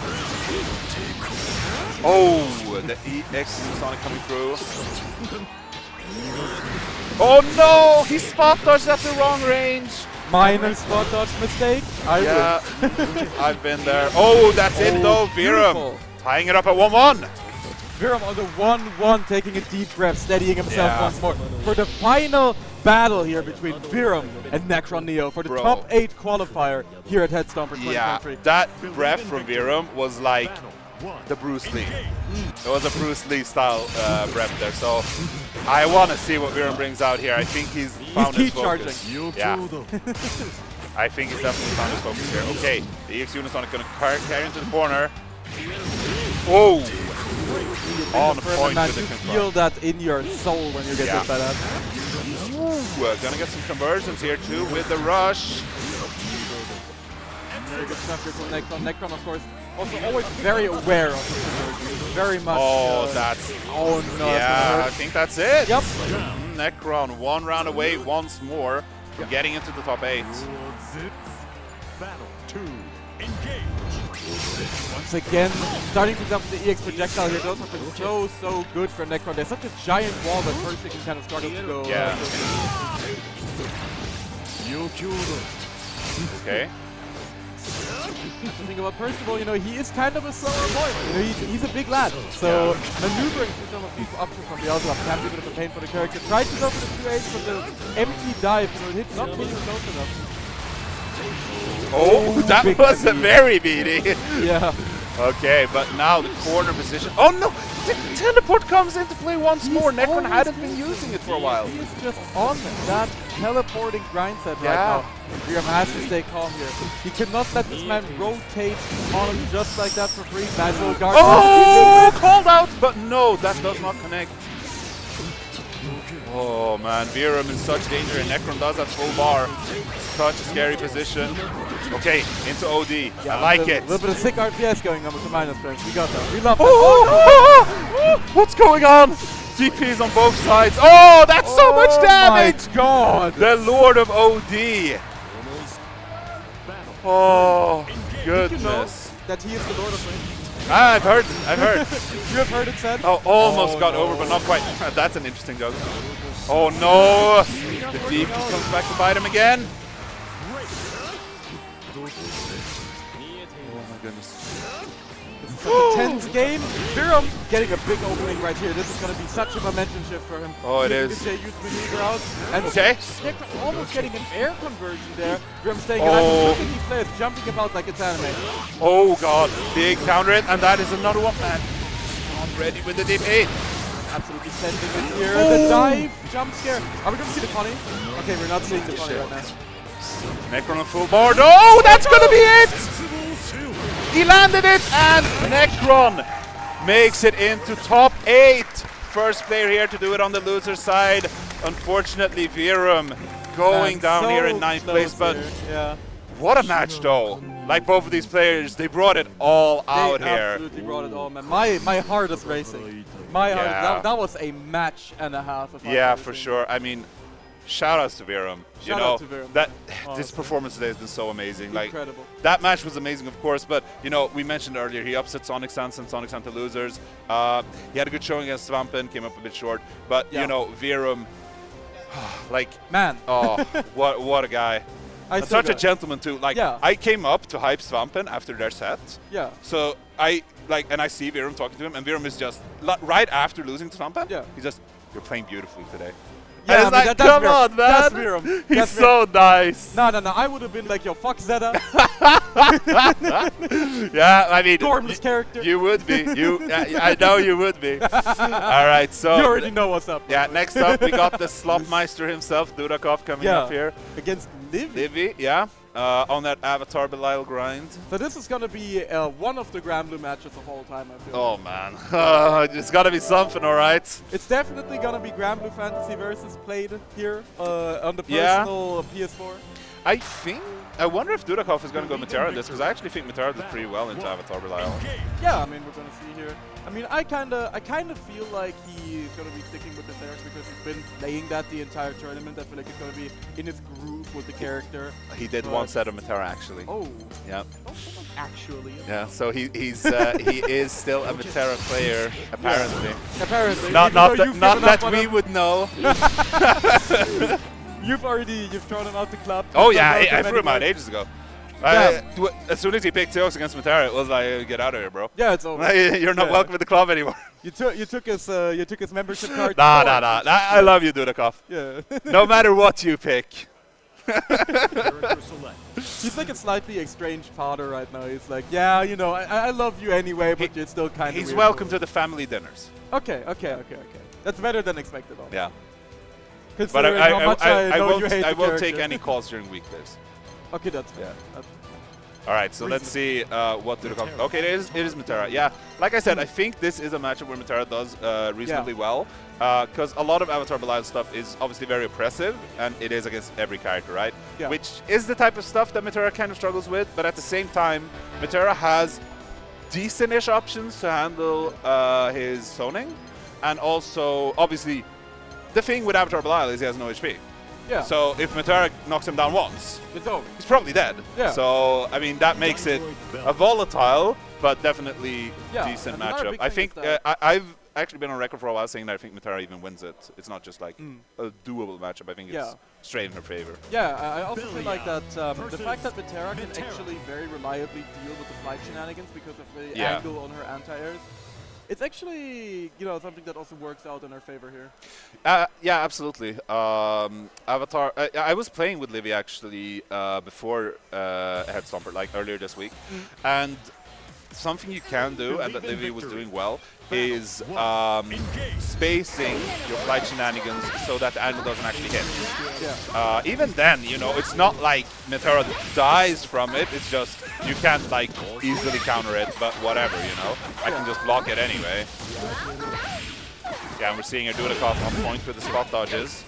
Oh, the EX Sonic coming through. Oh no! He spot dodged at the wrong range. Minor spot dodge mistake. I've been there. Oh, that's it though, Virum. Tying it up at 1-1. Virum on the 1-1, taking a deep breath, steadying himself Yeah. once more for the final battle here between Virum and Necron Neo for the Bro. top 8 qualifier here at Headstomper Yeah, 2023. that breath from Virum was like the Bruce Lee. It was a Bruce Lee style breath there. So I want to see what Virum brings out here. I think he's found his key focus. Yeah. I think he's definitely found his focus here. Okay, the EX Unit's going to carry into the corner. Oh! On point Man, with the you confirm. feel that in your soul when you get hit by that. We're gonna get some conversions here too with the rush. Very good stuff here from Necron. Necron, of course, also always very aware of his conversions. Very much. Oh, that's... Oh no. Yeah, I think that's it. Yep. Necron, 1 round away once more from getting into the top 8. Battle 2. Engage. Once again, starting to dump the EX projectile here. Those have been so good for Necron. There's such a giant wall that first they can kind of struggle to go. Yeah. Okay. The thing about Percival, you know, he is kind of a slower boy. You know, he's a big lad. So maneuvering through some of these options from the outside can be a bit of a pain for the character. Tried to go for the 2-8 for the empty dive, you know, it hit not hitting close enough. Oh, that big was a heavy. very beating. Yeah. Okay, but now the corner position. Oh no! The teleport comes into play once more. Necron hadn't been using it for a while. He is just on that teleporting grind set right now. Virum has to stay calm here. He cannot let this man rotate on him just like that for free. Nice little guard. Oh, called out, but no, that does not connect. Oh man, Virum in such danger, and Necron does have full bar. Such a scary position. Okay, into OD. I like it. A little bit of sick RPS going on with the minus players. We got that. We love that. What's going on? DPs on both sides. Oh, that's so much damage! My God! The Lord of OD. Oh, Did you know goodness. that he is the Lord of Rings? I've heard. You have heard it said? Oh, almost got over, but not quite. That's an interesting joke. Oh no! The DP comes back to bite him again. Oh my goodness. Such a tense game. Virum getting a big opening right here. This is going to be such a momentum shift for him. Oh, it is. Use maneuver out. And Okay. Necron almost getting an air conversion there. Virum staying Oh. alive. Look at these players jumping about like it's anime. Oh god, big counter it, and that is another one, man. Not ready with the DP. Absolutely sending it here. The dive, jump scare. Are we going to see the funny? Okay, we're not seeing the funny right now. Necron on full board. Oh, that's gonna be it! He landed it, and Necron makes it into top 8. First player here to do it on the loser side. Unfortunately, Virum going down here in 9th place, but yeah. what a match though. Like both of these players, they brought it all out They here. absolutely brought it all, man. My heart is racing. My heart. Yeah. That was a match and a half. Yeah, for sure. I mean, shout outs to Virum. You Shout know, out to Virum. that Honestly. this performance today has been so amazing. Like Incredible. that match was amazing, of course, but you know, we mentioned earlier he upset Sonic Sans and Sonic Sans to losers. He had a good showing against Svampen, came up a bit short, but Yeah. you know, Virum, like, Man. oh, what a guy. And still such a got- gentleman too. Like, Yeah. I came up to hype Svampen after their set. Yeah. So I see Virum talking to him, and Virum is just right after losing to Svampen. Yeah. He's just, you're playing beautifully today. Yeah, And I it's mean, like, that's come Virum. on, man. That's Virum. He's That's so nice. No. I would have been like, yo, fuck Zeta. Yeah, I mean, Gormless character. you would be. I know you would be. All right, so You already know what's up. yeah. Next up, we got the Slopmeister himself, Dudakov, coming Yeah. up here. Against Liv. Livy, yeah, on that Avatar Belial grind. So this is going to be one of the Grand Blue matches of all time, I feel. Oh man, it's got to be something, all right. It's definitely going to be Grand Blue Fantasy versus played here on the Yeah. personal PS4. I wonder if Dudakov is going to go Metera in this, because I actually think Metera did pretty well into Avatar Belial. Yeah, I mean, we're going to see here. I mean, I kind of feel like he's going to be sticking with the Theros because he's been playing that the entire tournament. I feel like he's going to be in his groove with the character. He did But- one set of Metera actually. Oh, Yeah. actually. Yeah, so he is still a Metera player apparently. Apparently. Not even though that you've not given up that on we him, would know. You've thrown him out the club. Oh You've yeah, thrown I him threw him out anyway. ages ago. As soon as he picked Teox against Matera, it was like, get out of here, bro. Yeah, it's over. You're not welcome at the club anymore. You took his membership card. Nah. I love you, Dudakov. Yeah. No matter what you pick. He's like a slightly estranged father right now. He's like, yeah, you know, I love you anyway, but you're still kind of. He's welcome to the family dinners. Okay. That's better than expected. Honestly. Yeah. But I won't take any calls during weekdays. Okay, that's fair. All right, so let's see what Dudakov. Okay, it is Matera. Yeah, like I said, I think this is a matchup where Matera does reasonably well, because a lot of Avatar Belial stuff is obviously very oppressive, and it is against every character, right? Yeah. Which is the type of stuff that Matera kind of struggles with, but at the same time, Matera has decent-ish options to handle his zoning, and also, obviously, the thing with Avatar Belial is he has no HP. Yeah. So if Matera knocks him down once, it's over. he's probably dead. Yeah. So, I mean, that makes it a volatile, but definitely decent matchup. I think I've actually been on record for a while saying that I think Matera even wins it. It's not just like a doable matchup. I think it's straight in her favor. Yeah, I also feel like that the fact that Matera can actually very reliably deal with the flight shenanigans because of the angle on her anti-airs, it's actually, you know, something that also works out in our favor here. Yeah, absolutely. Avatar. I was playing with Livy actually before Headstomper, like earlier this week, and something you can do, and that Livy was doing well, is spacing your flight shenanigans so that the angle doesn't actually hit. Yeah. Even then, you know, it's not like Matera dies from it. It's just you can't like easily counter it, but whatever, you know. I can just block it anyway. Yeah, and we're seeing her Dudakov on point with the spot dodges.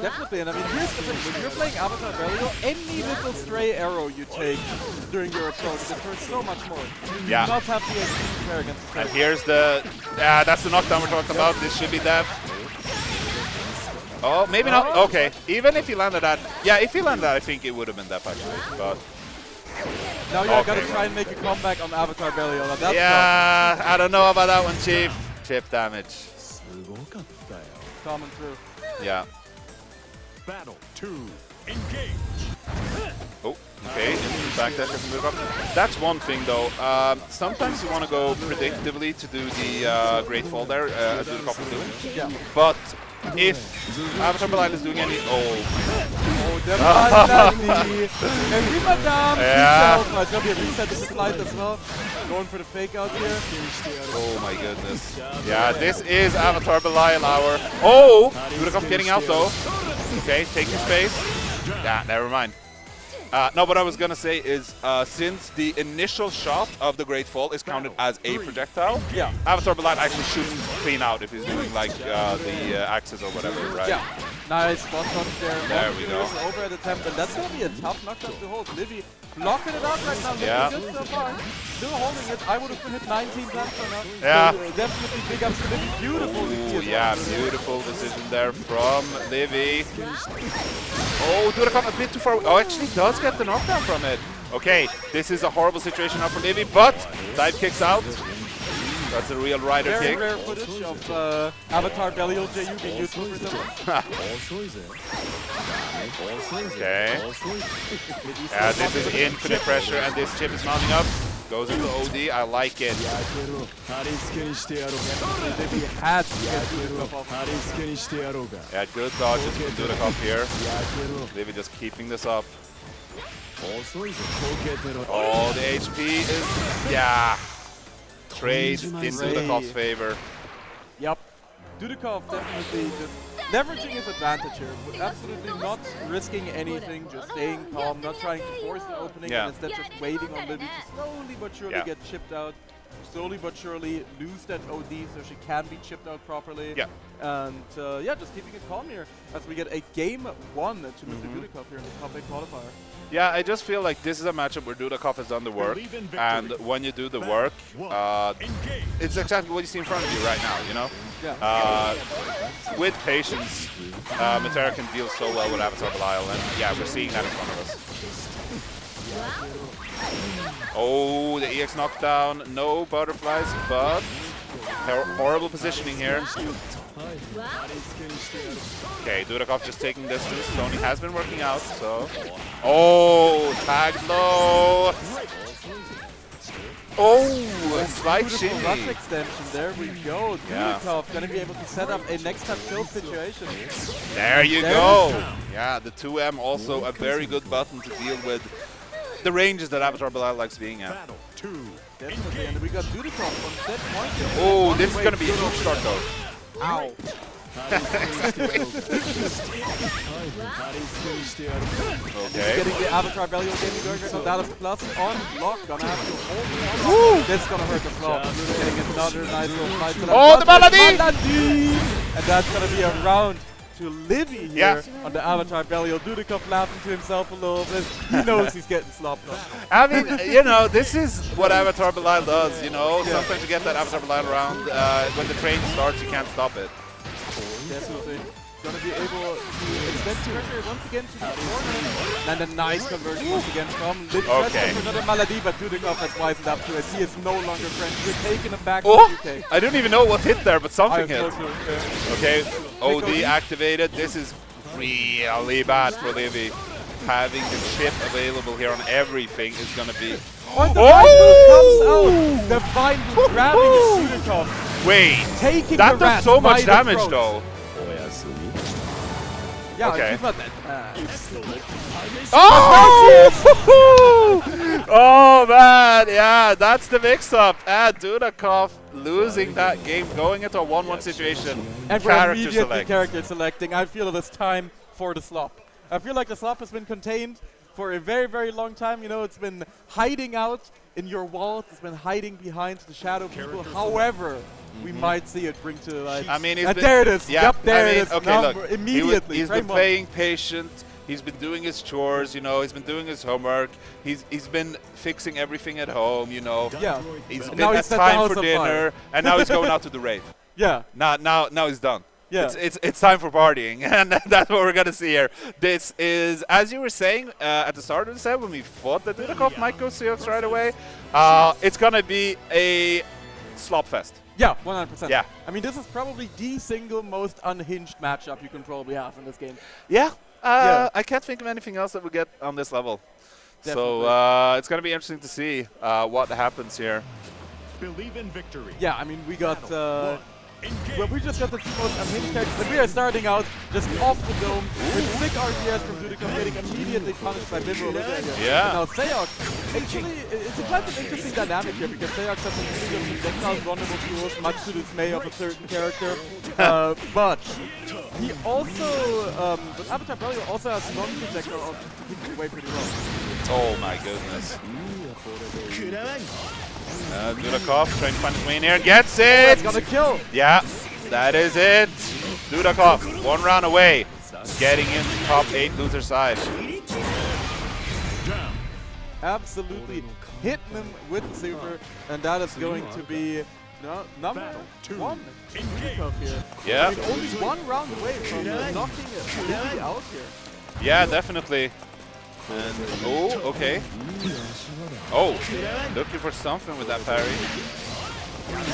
Definitely, and I mean, here's the thing, when you're playing Avatar Belial, any little stray arrow you take during your approach, it hurts so much more. You do not have the HP to pair against the And here's the, that's the knockdown we're talking about. This should be death. Oh, maybe not. Okay, even if he landed that, if he landed that, I think it would have been death actually, but. Now you gotta try and make a comeback on Avatar Belial. That's tough. I don't know about that one, Chief. Chip damage. Coming through. Yeah. Battle 2, engage. Oh, okay. Instant back dash from Dudakov. That's one thing though. Sometimes you want to go predictably to do the Great Fall there, as Dudakov is doing. Yeah. But if Avatar Belial is doing any... It's gonna be a reset to the light as well. Going for the fake out here. Oh my goodness. Yeah, this is Avatar Belial hour. Oh! Dudakov getting out though. Okay, taking space. Yeah, never mind. No, what I was gonna say is, since the initial shot of the Great Fall is counted as a projectile, Avatar Belial actually shoots clean out if he's doing like the axis or whatever, right? Yeah. Nice spot shot there. There we go. Over at attempt, and that's gonna be a tough knockdown to hold. Livy blocking it out right now. Yeah. Good so far. Still holding it. I would have hit 19 times by now. Yeah. So, definitely big ups to Livy. Beautiful. Ooh, yeah, beautiful decision there from Livy. Oh, Dudakov a bit too far. Oh, actually does get the knockdown from it. Okay, this is a horrible situation now for Livy, but dive kicks out. That's a real rider kick. Very rare footage of Avatar Belial JU being useful for them. Okay. Yeah, this is infinite pressure, and this chip is mounting up. Goes into OD. I like it. Yeah, good dodges from Dudakov here. Livy just keeping this up. Oh, the HP is... Trade in Dudakov's favor. Yep. Dudakov definitely just leveraging his advantage here, but absolutely not risking anything, just staying calm, not trying to force an opening, and instead just waiting on Livy to slowly but surely get chipped out. Slowly but surely lose that OD so she can be chipped out properly. Yeah. And just keeping it calm here as we get a game 1 to Mr. Dudakov here in the top 8 qualifier. Yeah, I just feel like this is a matchup where Dudakov has done the work, and when you do the work, it's exactly what you see in front of you right now, you know? Yeah. With patience, Matera can deal so well with Avatar Belial, and yeah, we're seeing that in front of us. Oh, the EX knockdown, no butterflies, but horrible positioning here. Okay, Dudakov just taking distance. Tony has been working out, so. Oh, tagged low. Oh, spike Beautiful rush shimmy. extension. There we go. Yeah. Dudakov gonna be able to set up a next time kill situation. There you There go. it is. Yeah, the 2M also a very good button to deal with the ranges that Avatar Belial likes being at. Battle 2. Definitely. And we got Dudakov on set point. Oh, this is going to be a huge start though. Ow. Okay. Getting the Avatar Belial gaming going right now. Dallas Plus on block. Gonna have to hold it. This is gonna hurt the flop. Getting another nice little fight. To Oh, the Malady! And that's gonna be a round to Livy here Yeah. on the Avatar Belial. Dudakov laughing to himself a little bit. He knows he's getting slopped on. I mean, you know, this is what Avatar Belial does, you know. Sometimes you get that Avatar Belial round. When the train starts, you can't stop it. Definitely. Gonna be able to extend pressure once again to the corner. And a nice conversion once again from Livy. Okay. Another Malady, but Dudakov has wisened up to it. He is no longer French. We're taking him back Oh, to the UK. I don't even know what hit there, but something hit. Also, Okay, OD activated. This is really bad for Livy. Having the chip available here on everything is going to be... oh, the Vine comes out. The Vine grabbing Dudakov. Wait, Taking that the does rat so by much the damage throat. though. Yeah, Okay. she's not that bad. Oh! Oh man, yeah, that's the mix-up. And Dudakov losing that game, going into a 1-1 situation. And we're Character immediately select. character selecting. I feel it is time for the slop. I feel like the slop has been contained for a very, very long time. You know, it's been hiding out in your walls. It's been hiding behind the shadow people. However, we might see it bring to life. I mean, and there it is. Yeah, Yep, there I mean, it is. okay, Number look, immediately. he's been frame one. playing patient. He's been doing his chores, you know. He's been doing his homework. He's been fixing everything at home, you know. Yeah. He's And been now he at set the time house for on dinner, fire. and now he's going out to the rave. Yeah. Now he's done. Yeah. It's time for partying, and that's what we're gonna see here. This is, as you were saying at the start of the set when we thought that Dudakov might go Seox right away. It's gonna be a slop fest. Yeah, 100%. Yeah. I mean, this is probably the single most unhinged matchup you can probably have in this game. Yeah. Yeah. I can't think of anything else that we get on this level. Definitely. So it's gonna be interesting to see what happens here. Believe in victory. Yeah, I mean, we got... Battle 1. Engage. Well, we just got the two most unhinged characters, and we are starting out just off the dome with sick RTS from Dudakov getting immediately punished by Bimbo Olivia here. Yeah. And now Seox, actually, it's a kind of interesting dynamic here because Seox has some really good projectile vulnerable tools, much to the dismay of a certain character. But he also, but Avatar Belial also has non-projectile options to keep him away pretty well. Oh my goodness. Dudakov trying to find his way in here. Gets it! That's gonna kill! Yeah, that is it. Dudakov, 1 round away. Getting into top 8 loser side. Absolutely hitting him with the super, and that is going to be number 1 Dudakov here. Yeah. I mean, only 1 round away from knocking Livy out here. Yeah, definitely. And oh, okay. Oh, looking for something with that parry.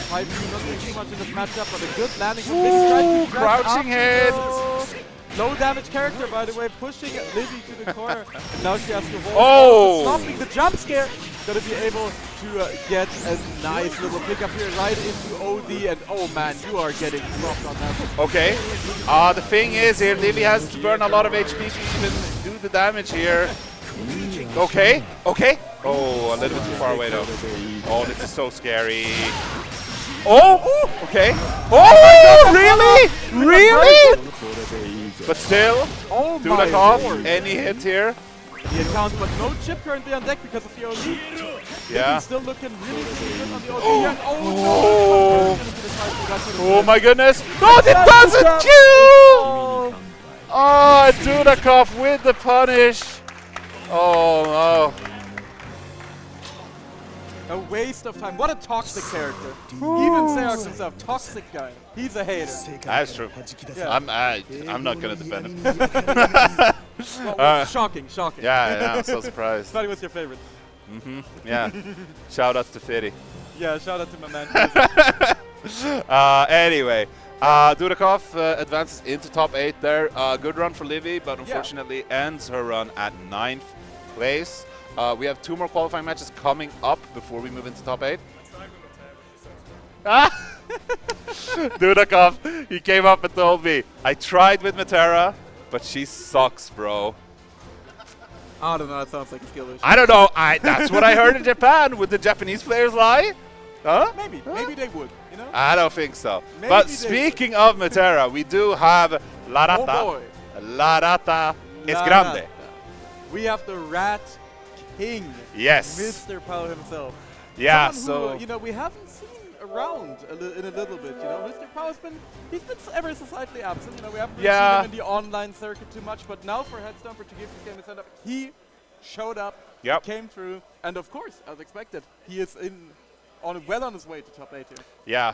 Pipe not doing too much in this matchup, but a good landing from Livy. Trying to grab crouching up hit. the low damage character, by the way, pushing Livy to the corner. And now she has to hold Oh! stopping the jump scare. Gonna be able to get a nice little pickup here right into OD, and oh man, you are getting dropped on that. Okay. The thing is here, Livy has to burn a lot of HP to even do the damage here. Okay, okay. Oh, a little bit too far away though. Oh, this is so scary. Oh, okay. Oh, really? Really? But still, Oh my Dudakov, lord. any hit here? The encounter, but no chip currently on deck because of the OD. Yeah. He's still looking really, really good on the OD here. And oh no! Oh my goodness. No, it doesn't kill! Oh, Dudakov with the punish. Oh no. A waste of time. What a toxic character. Even Seox himself, toxic guy. He's a hater. That's true. Yeah. I'm not gonna defend him. Well, shocking, shocking. Yeah, I'm so surprised. Buddy, what's your favorite? Yeah. Shout outs to Fitty. Yeah, shout out to my man. Anyway, Dudakov advances into top 8 there. Good run for Livy, but unfortunately ends her run at 9th place. We have 2 more qualifying matches coming up before we move into top 8. Dudakov, he came up and told me, I tried with Matera, but she sucks, bro. I don't know, that sounds like a skill issue. I don't know. That's what I heard in Japan. Would the Japanese players lie? Huh? Maybe. Maybe they would, you know? I don't think so. Maybe but they speaking of Matera, we do have La Rata. Oh boy. La Rata es La grande. Rata. We have the Rat King. Yes. Mr. Powell himself. Yeah, Someone so... who, you know, we haven't seen around in a little bit, you know. Mr. Powell's he's been ever so slightly absent, you know. We haven't really seen him in the online circuit too much, but now for Headstomper to give this game a setup, he showed up, came through, and of course, as expected, he is well on his way to top 8 here. Yeah,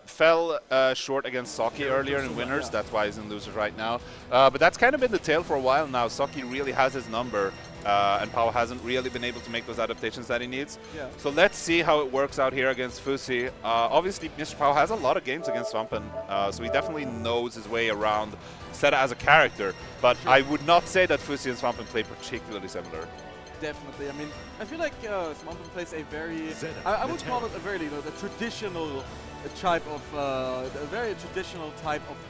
fell short against Saki earlier in winners. That's why he's in losers right now. But that's kind of been the tale for a while now. Saki really has his number, and Pao hasn't really been able to make those adaptations that he needs. Yeah. So let's see how it works out here against Fusi. Obviously, Mr. Pao has a lot of games against Svampen, so he definitely knows his way around Seta as a character. But I would not say that Fusi and Svampen play particularly similar. Definitely. I mean, I feel like Svampen plays a very, I would call it a very, you know, the traditional type of,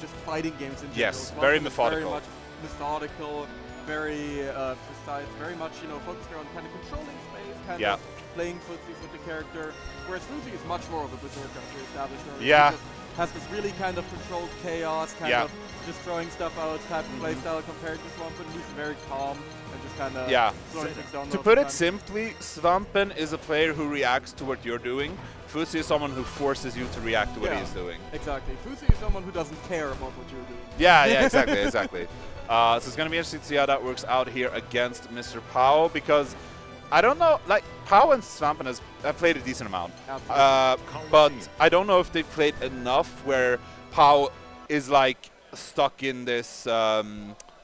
just fighting games in general. Yes, Svampen very is methodical. Very much methodical, very precise, very much, you know, focused around kind of controlling space, kind of playing footsies with the character. Whereas Fusi is much more of a berserker, as we established earlier. Yeah. He just has this really kind of controlled chaos, kind of destroying stuff out type of playstyle compared to Svampen. He's very calm. And just kind of slowing things down. To put it simply, Svampen is a player who reacts to what you're doing. Fusi is someone who forces you to react to what he's doing. Exactly. Fusi is someone who doesn't care about what you're doing. Yeah, exactly. So it's going to be interesting to see how that works out here against Mr. Pao, because I don't know, like, Pao and Svampen have played a decent amount. But I don't know if they've played enough where Pao is, like, stuck in this, how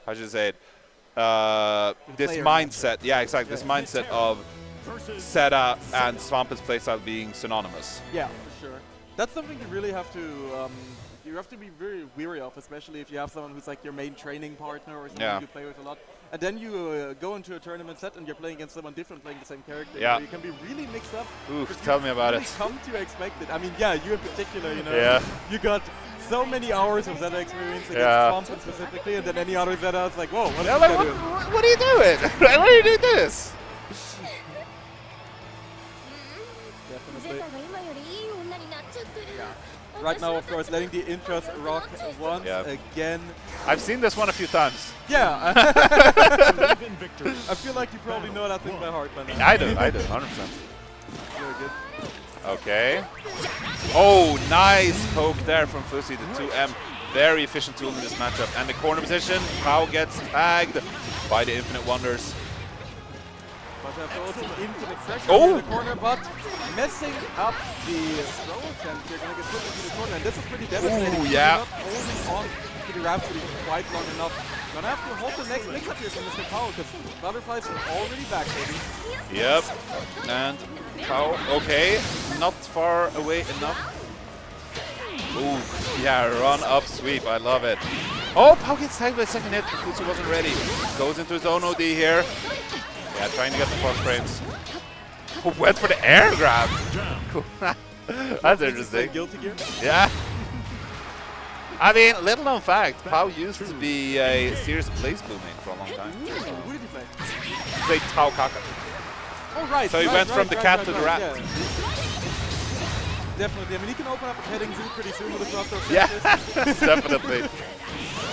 should I say it? This mindset, this mindset of Seta and Svampen's playstyle being synonymous. Yeah, for sure. That's something you really have to be very wary of, especially if you have someone who's like your main training partner or someone you play with a lot. And then you go into a tournament set and you're playing against someone different playing the same character. Yeah. You can be really mixed up. Oof, tell me about it. Come to expect it. I mean, you in particular, you know, you got so many hours of Zeta experience against Svampen specifically, and then any other Zeta, it's like, whoa, what are you doing? Why are you doing this? Definitely. Right now, of course, letting the intros rock once again. I've seen this one a few times. Yeah. I feel like you probably know that thing by heart by now. I do, 100%. Very good. Okay. Oh, nice poke there from Fusi, the 2M. Very efficient tool in this matchup. And the corner position, Pao gets tagged by the Infinite Wonders. But after also infinite pressure in the corner, but messing up the throw attempt. You're going to get put into the corner, and this is pretty devastating. Ooh, yeah. Not holding on to the Rhapsody quite long enough. Gonna have to hold the next mix-up here from Mr. Pao, because Butterflies are already back, baby. Yep. And Pao, okay. Not far away enough. Ooh, yeah, run up sweep. I love it. Oh, Pao gets tagged by the second hit, but Fusi wasn't ready. Goes into his own OD here. Yeah, trying to get the cross frames. Went for the air grab. Cool. That's interesting. Guilty gear? Yeah. I mean, little known fact, Pao used to be a serious place booming for a long time. Who did he play? He played Tao Kaka. Oh, right. So he went from the cat to the rat. Yeah. Definitely. I mean, he can open up a heading zoo pretty soon with his roster. Yeah, definitely.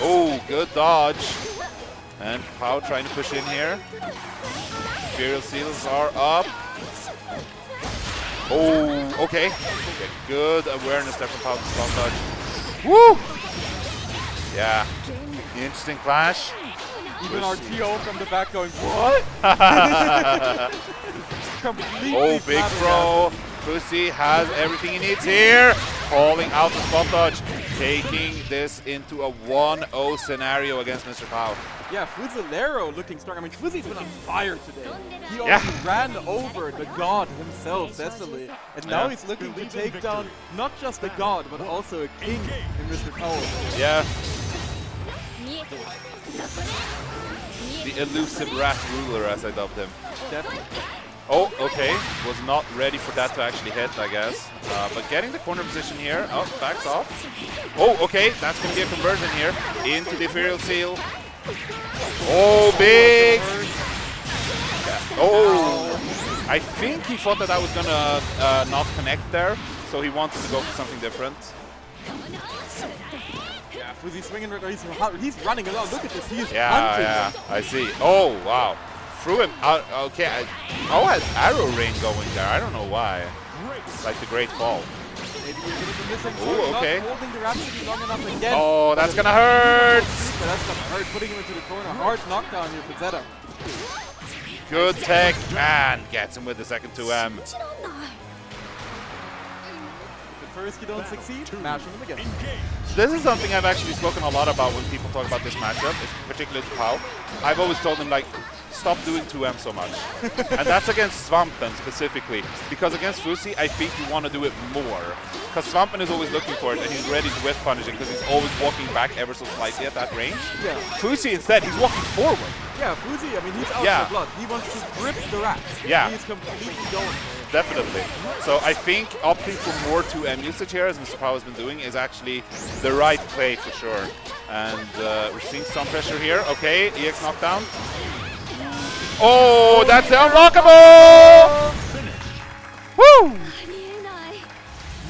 Oh, good dodge. And Pao trying to push in here. Imperial Seals are up. Oh, okay. Good awareness there from Pao to stop dodge. Woo! Yeah. Interesting clash. Even our TO from the back going, what? Oh, big throw. Fusi has everything he needs here. Calling out the spot dodge. Taking this into a 1-0 scenario against Mr. Pao. Yeah, Fusilero looking strong. I mean, Fuzi's been on fire today. He Yeah. already ran over the god himself, Cecily. And now Yeah. he's looking to take down not just a god, but also a king in Mr. Powell. Yeah. The elusive rat ruler, as I dubbed him. Definitely. Oh, okay. Was not ready for that to actually hit, I guess. But getting the corner position here. Oh, backs off. Oh, okay. That's going to be a conversion here. Into the Ethereal Seal. Oh, big. Oh. I think he thought that I was going to not connect there. So he wanted to go for something different. Yeah, Fuzi swinging right now. He's running along. Look at this. He is Yeah, hunting. yeah. I see. Oh, wow. Threw him out. Okay. Oh, has arrow rain going there. I don't know why. Like the Great Fall. Maybe you're going to be missing. Ooh, okay. Not holding the Rhapsody long enough again. Oh, that's going to hurt. But that's going to hurt. Putting him into the corner. Hard knockdown here for Zeta. Good tech. And gets him with the second 2M. First you don't succeed, mashing him again. So this is something I've actually spoken a lot about when people talk about this matchup, particularly to Pau. I've always told them, like, stop doing 2M so much. And that's against Svampen specifically. Because against Fusi, I think you want to do it more. Because Svampen is always looking for it, and he's ready to whiff punish it because he's always walking back ever so slightly at that range. Yeah. Fusi, instead, he's walking forward. Yeah, Fuzi, I mean, he's out for blood. He wants to grip the rat. Yeah. He's completely going for it. Definitely. So I think opting for more 2M usage here, as Mr. Pau has been doing, is actually the right play for sure. And we're seeing some pressure here. Okay, EX knockdown. Oh, that's the unlockable! Woo!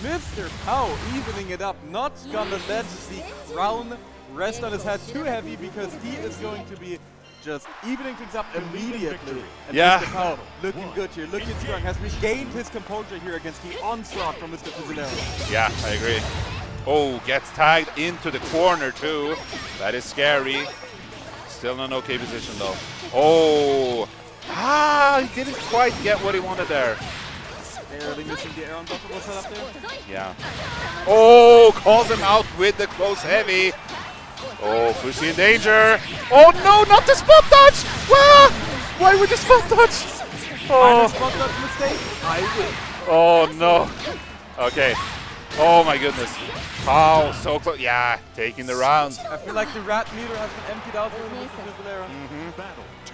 Mr. Pau evening it up, not gonna let the crown rest on his head too heavy because he is going to be just evening things up immediately. And Yeah. Mr. Pau looking good here, looking strong, has regained his composure here against the onslaught from Mr. Fusilero. Yeah, I agree. Oh, gets tagged into the corner too. That is scary. Still in an okay position though. Oh! He didn't quite get what he wanted there. Barely missing the air on buffalo setup there. Yeah. Oh, calls him out with the close heavy. Oh, Fusi in danger. Oh no, not the spot dodge! Ah, why would you spot dodge? Minor Oh, spot dodge mistake. I win. oh no. Okay. Oh my goodness. How so close. Yeah, taking the round. I feel like the rat meter has been emptied out for Mr. Fusilero.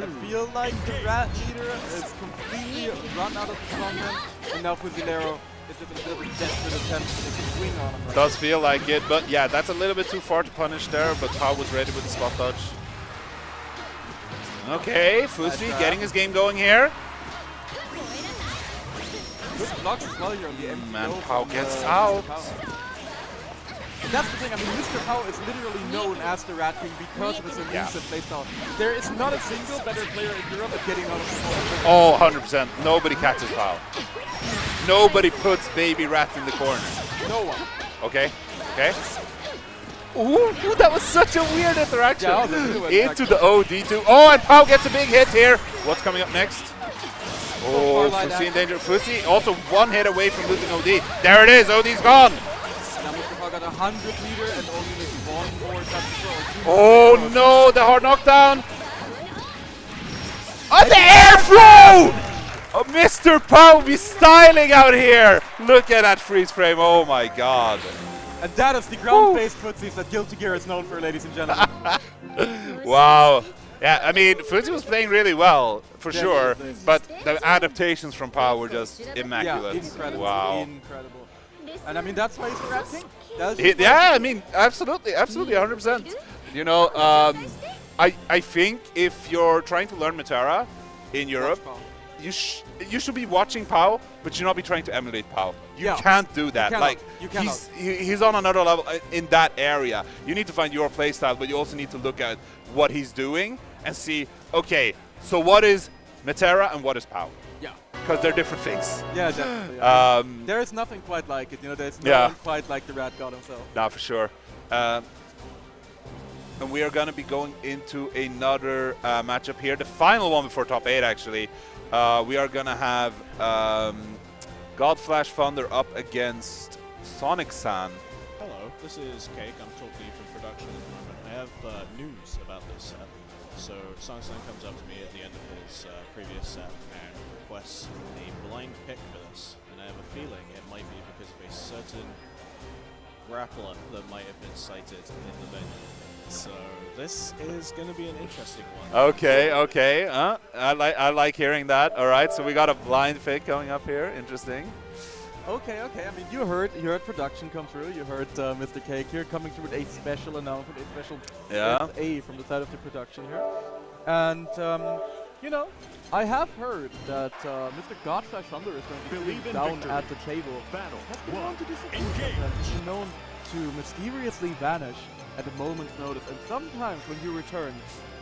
I feel like the rat meter is completely run out of the strongman, and now Fusilero is just a bit of a desperate attempt to take a swing on him. Right? Does feel like it, but yeah, that's a little bit too far to punish there, but Pau was ready with the spot dodge. Okay, Fusi getting his game going here. Good blocks as well here on the MPO. Man, Pau from, gets Mr. out. Pau. And that's the thing, I mean, Mr. Pau is literally known as the Rat King because of his elusive playstyle. There is not a single better player in Europe at getting out of the corner. Oh, 100%. Nobody catches Pau. Nobody puts baby rat in the corner. No one. Okay, okay. Ooh, that was such a weird interaction. Yeah, that was a good one, Into the OD2. Oh, and Pau gets a big hit here. What's coming up next? Oh, Fusi in danger. Fusi also one hit away from losing OD. There it is. OD's gone. Now Mr. Pau got 100 meter and only needs one more touch throw. Oh no, the hard knockdown. Oh, the air throw! Oh, Mr. Pau be styling out here. Look at that freeze frame. Oh my god. And that is the ground-based footsies that Guilty Gear is known for, ladies and gentlemen. Wow. Yeah, I mean, Fusi was playing really well, for Yeah, sure, he was. but the adaptations from Pau were just immaculate. Yeah, incredible. Wow. Incredible. And I mean, that's why he's the Rat King. That's Yeah, I mean, absolutely, 100%. You know, I think if you're trying to learn Metara in Europe, you should be watching Pau, but you should not be trying to emulate Pau. You can't do that. He's on another level in that area. You need to find your playstyle, but you also need to look at what he's doing and see, okay, so what is Metara and what is Pau? Yeah. Because they're different things. Yeah, definitely. There is nothing quite like it. You know, there's no one quite like the Rat God himself. No, for sure. And we are going to be going into another matchup here, the final one before top 8, actually. We are going to have Godflash Thunder up against Sonic San. Hello, this is Cake. I'm talking to you from production at the moment. I have news about this set. So Sonic comes up to me at the end of his previous set and requests a blind pick for this, and I have a feeling it might be because of a certain grappler that might have been cited in the venue. So this is going to be an interesting one. Okay, okay. I like hearing that. All right, so we got a blind pick coming up here. Interesting. Okay, okay. I mean, you heard production come through. You heard Mr. Cake here coming through with a special announcement, a special SA from the side of the production here. And, you know, I have heard that Mr. Godflash Thunder is going to be sitting down at the table. Has been known to disappear. He's been known to mysteriously vanish at a moment's notice. And sometimes when you return,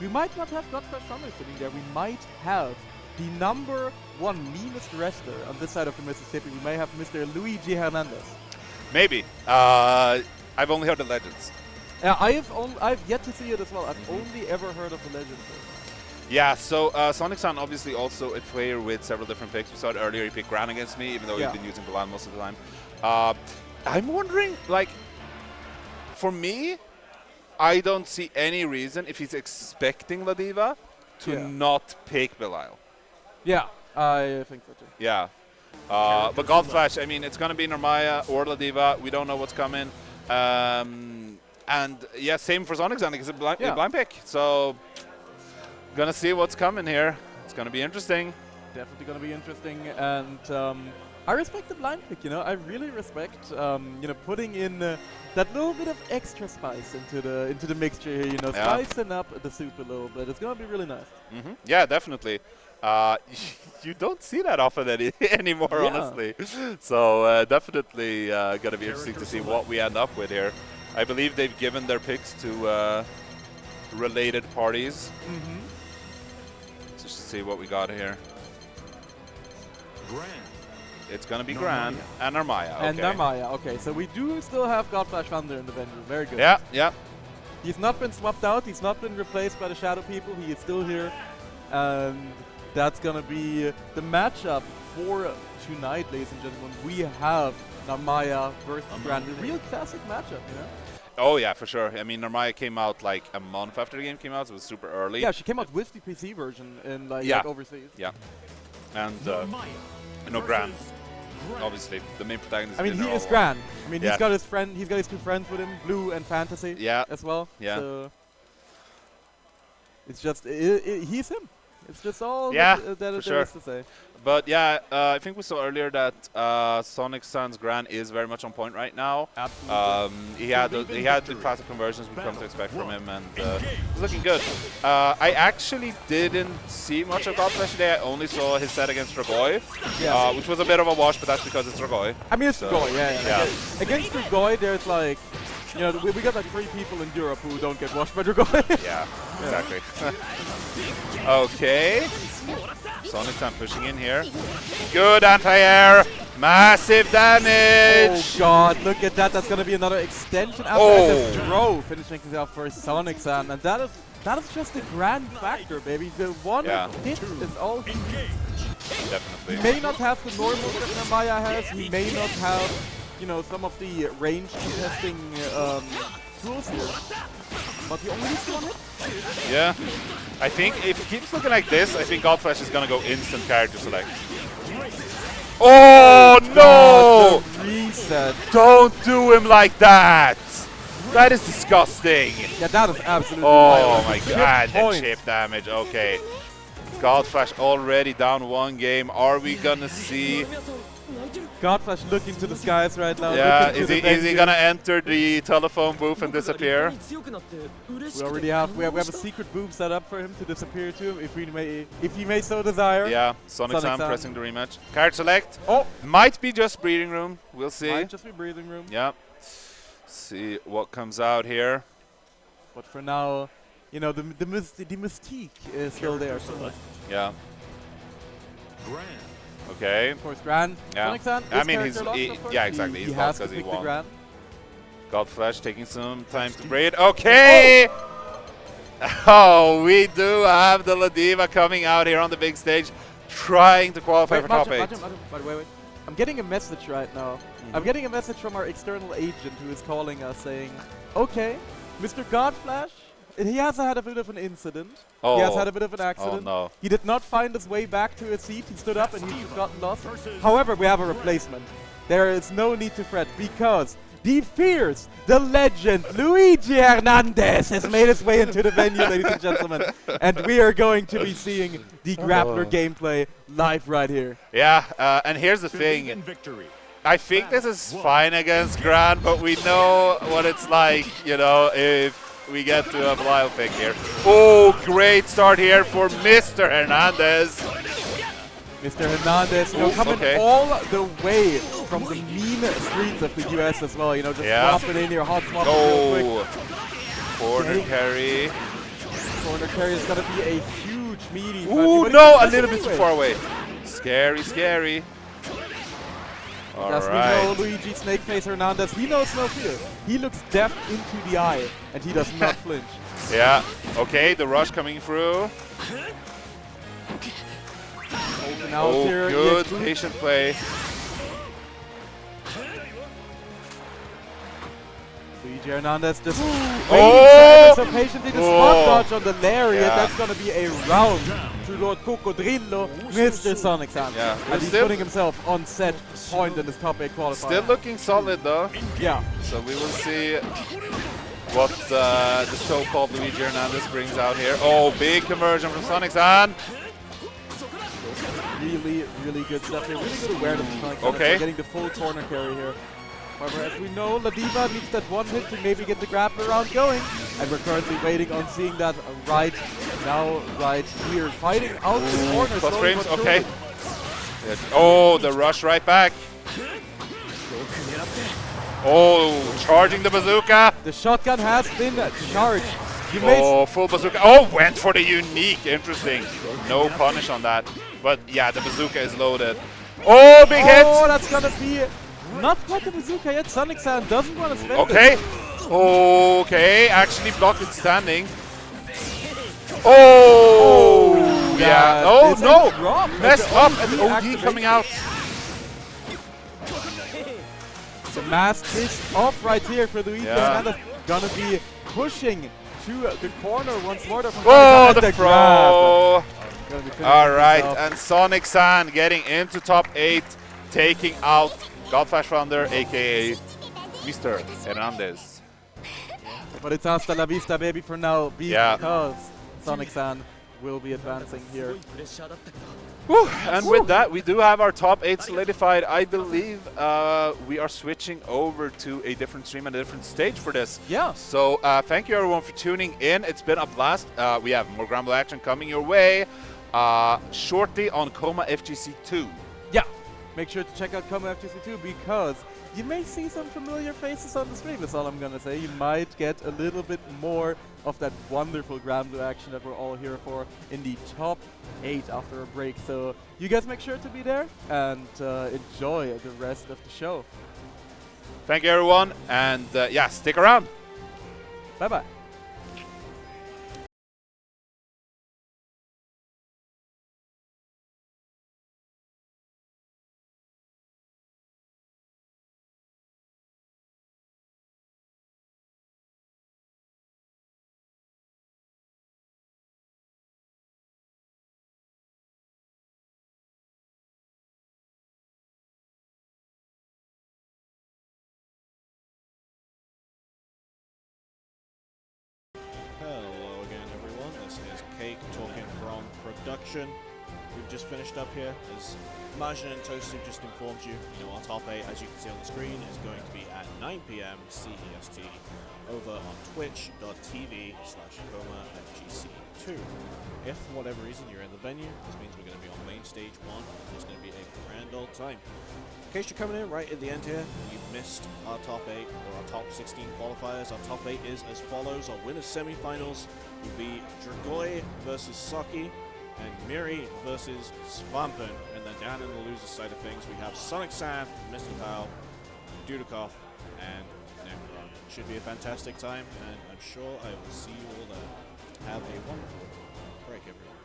we might not have Godflash Thunder sitting there. We might have the #1 meanest wrestler on this side of the Mississippi. We may have Mr. Luigi Hernandez. Maybe. I've only heard the legends. Yeah, I've yet to see it as well. I've only ever heard of the legends. Yeah, so Sonic-san obviously also a player with several different picks. We saw it earlier, he picked Gran against me, even though he's been using Balan most of the time. I'm wondering, like, for me, I don't see any reason if he's expecting Ladiva to not pick Belial. Yeah, I think so too. Yeah. But Godflash, I mean, it's going to be Narmaya or Ladiva. We don't know what's coming. And yeah, same for Sonic-san. It's a blind pick. So, gonna see what's coming here. It's going to be interesting. Definitely going to be interesting. And I respect the blind pick, you know. I really respect, you know, putting in that little bit of extra spice into the mixture here, you know, spicing up the soup a little bit. It's going to be really nice. Yeah, definitely. You don't see that often anymore, honestly. So definitely going to be interesting to see what we end up with here. I believe they've given their picks to related parties. Just to see what we got here. It's going to be Gran and Narmaya. Okay. And Narmaya, okay. So we do still have Godflash Thunder in the venue. Very good. Yeah, yeah. He's not been swapped out. He's not been replaced by the Shadow People. He is still here. And that's going to be the matchup for tonight, ladies and gentlemen. We have Narmaya versus Gran. A real classic matchup, you know? Oh, yeah, for sure. I mean, Narmaya came out like a month after the game came out, so it was super early. Yeah, she came out with the PC version in like overseas. Yeah. And, you know, Gran. Obviously, the main protagonist. I mean, he is Gran. I mean, he's got his friend. He's got his 2 friends with him, Blue and Fantasy. As well. Yeah. So it's just he's him. It's just all that there is to say. But yeah, I think we saw earlier that Sonic-san's Gran is very much on point right now. Absolutely. He had the classic conversions we've come to expect from him, and he's looking good. I actually didn't see much of Godflash today. I only saw his set against Dragoi, which was a bit of a wash, but that's because it's Dragoi. I mean, it's Dragoi, yeah. Against Dragoi, there's like, you know, we got like 3 people in Europe who don't get washed by Dragoi. Yeah, exactly. Okay. Sonic-san pushing in here. Good anti-air. Massive damage. Oh god, look at that. That's going to be another extension after the throw, finishing things off for Sonic-san. And that is just a grand factor, baby. The one hit is all he needs. Definitely. He may not have the normal that Narmaya has. He may not have, you know, some of the range contesting tools here. But he only needs 1 hit. Yeah. I think if it keeps looking like this, I think Godflash is going to go instant character select. Oh, no! Reset. Don't do him like that! That is disgusting. Yeah, that is absolutely Oh my god, the chip damage. Okay. Godflash already down 1 game. Are we going to see... Godflash looking to the skies right now. Yeah, is he gonna enter the telephone booth and disappear? We already have a secret booth set up for him to disappear to, if he may so desire. Yeah, Sonic-san pressing the rematch. Card select. Oh, might be just breathing room. We'll see. Might just be breathing room. Yeah. See what comes out here. But for now, you know, the mystique is still there. So. Yeah. Okay. Of course, Gran. Yeah. Sonic-san, I mean, exactly. He has because he won. Gran. Godflash taking some time to breathe. Okay. Oh, we do have the Ladiva coming out here on the big stage, trying to qualify for top 8. Wait. I'm getting a message right now. I'm getting a message from our external agent who is calling us saying, okay, Mr. Godflash, he has had a bit of an incident. Oh. He has had a bit of an accident. Oh no. He did not find his way back to his seat. He stood up and he's gotten lost. However, we have a replacement. There is no need to fret because the fierce, the legend, Luigi Hernandez has made his way into the venue, ladies and gentlemen. And we are going to be seeing the grappler gameplay live right here. Yeah, and here's the thing. Victory. I think this is fine against Gran, but we know what it's like, you know, if we get to a Belial pick here. Oh, great start here for Mr. Hernandez. Mr. Hernandez, you know, coming all the way from the mean streets of the US as well, you know, just swap it in here, hot swap it real quick. Corner carry. Corner carry is going to be a huge meaty. Ooh, no, a little bit too far away. Scary, scary. As we know, Luigi Snakeface Hernandez, he knows no fear. He looks death into the eye, and he does not flinch. Yeah, okay, the rush coming through. Open out here. Good patient play. Luigi Hernandez just Oh! so patiently the spot dodge on the lariat. That's going to be a round to Lord Cocodrillo, Mr. Sonic Sam. Yeah, And he's putting himself on set point in this top 8 qualifier. Still looking solid though. Yeah. So we will see what the so-called Luigi Hernandez brings out here. Oh, big conversion from Sonic San. Really, really good stuff here. Really good awareness from Sonic San. Okay. Getting the full corner carry here. However, as we know, La Diva needs that one hit to maybe get the grappler round going. And we're currently waiting on seeing that right now, right here. Fighting out the corner. Plus slowly frames, but okay. surely. Oh, the rush right back. Oh, charging the bazooka. The shotgun has been charged. You may Oh, full bazooka. Oh, went for the unique. Interesting. No punish on that. But yeah, the bazooka is loaded. Oh, big hit. Oh, that's gonna be not quite the bazooka yet. Sonic San doesn't want to spend Okay. it. Okay, actually blocked it standing. Oh, yeah. Oh, It's a no. drop. Messed The up OD and the OD activation. coming out. The mask is off right here for Luigi Hernandez. Gonna be pushing to the corner once more. Oh, the grab. throw. Gonna be finishing All right, this off. and Sonic San getting into top 8, taking out Godflash Thunder, aka Mr. Hernandez. But it's hasta la vista, baby, for now, Yeah. because Sonic San will be advancing here. Whew, and with that, we do have our top 8 solidified. I believe we are switching over to a different stream and a different stage for this. Yeah. So thank you everyone for tuning in. It's been a blast. We have more Gramble action coming your way shortly on Coma FGC 2. Yeah. Make sure to check out Coma FGC2 because you may see some familiar faces on the stream, that's all I'm gonna say. You might get a little bit more of that wonderful Gramble action that we're all here for in the top 8 after a break. So you guys make sure to be there and enjoy the rest of the show. Thank you everyone, and yeah, stick around. Bye-bye. Hello again, everyone. This is Cake talking from production. We've just finished up here. As Margin and Toasted just informed you, our top 8, as you can see on the screen, is going to be at 9 PM CEST over on twitch.tv/ComaFGC2. If for whatever reason you're in the venue, this means we're going to be on main stage 1. It's going to be a grand old time. In case you're coming in right at the end here, you missed our top 8 or our top 16 qualifiers. Our top 8 is as follows. Our winners semifinals will be Dragoi versus Saki and Miri versus Svampen. And then down in the loser side of things, we have Sonic San, Mr. Pal, Dudikoff, and Necron. Should be a fantastic time, and I'm sure I will see you all there. Have a wonderful break, everyone.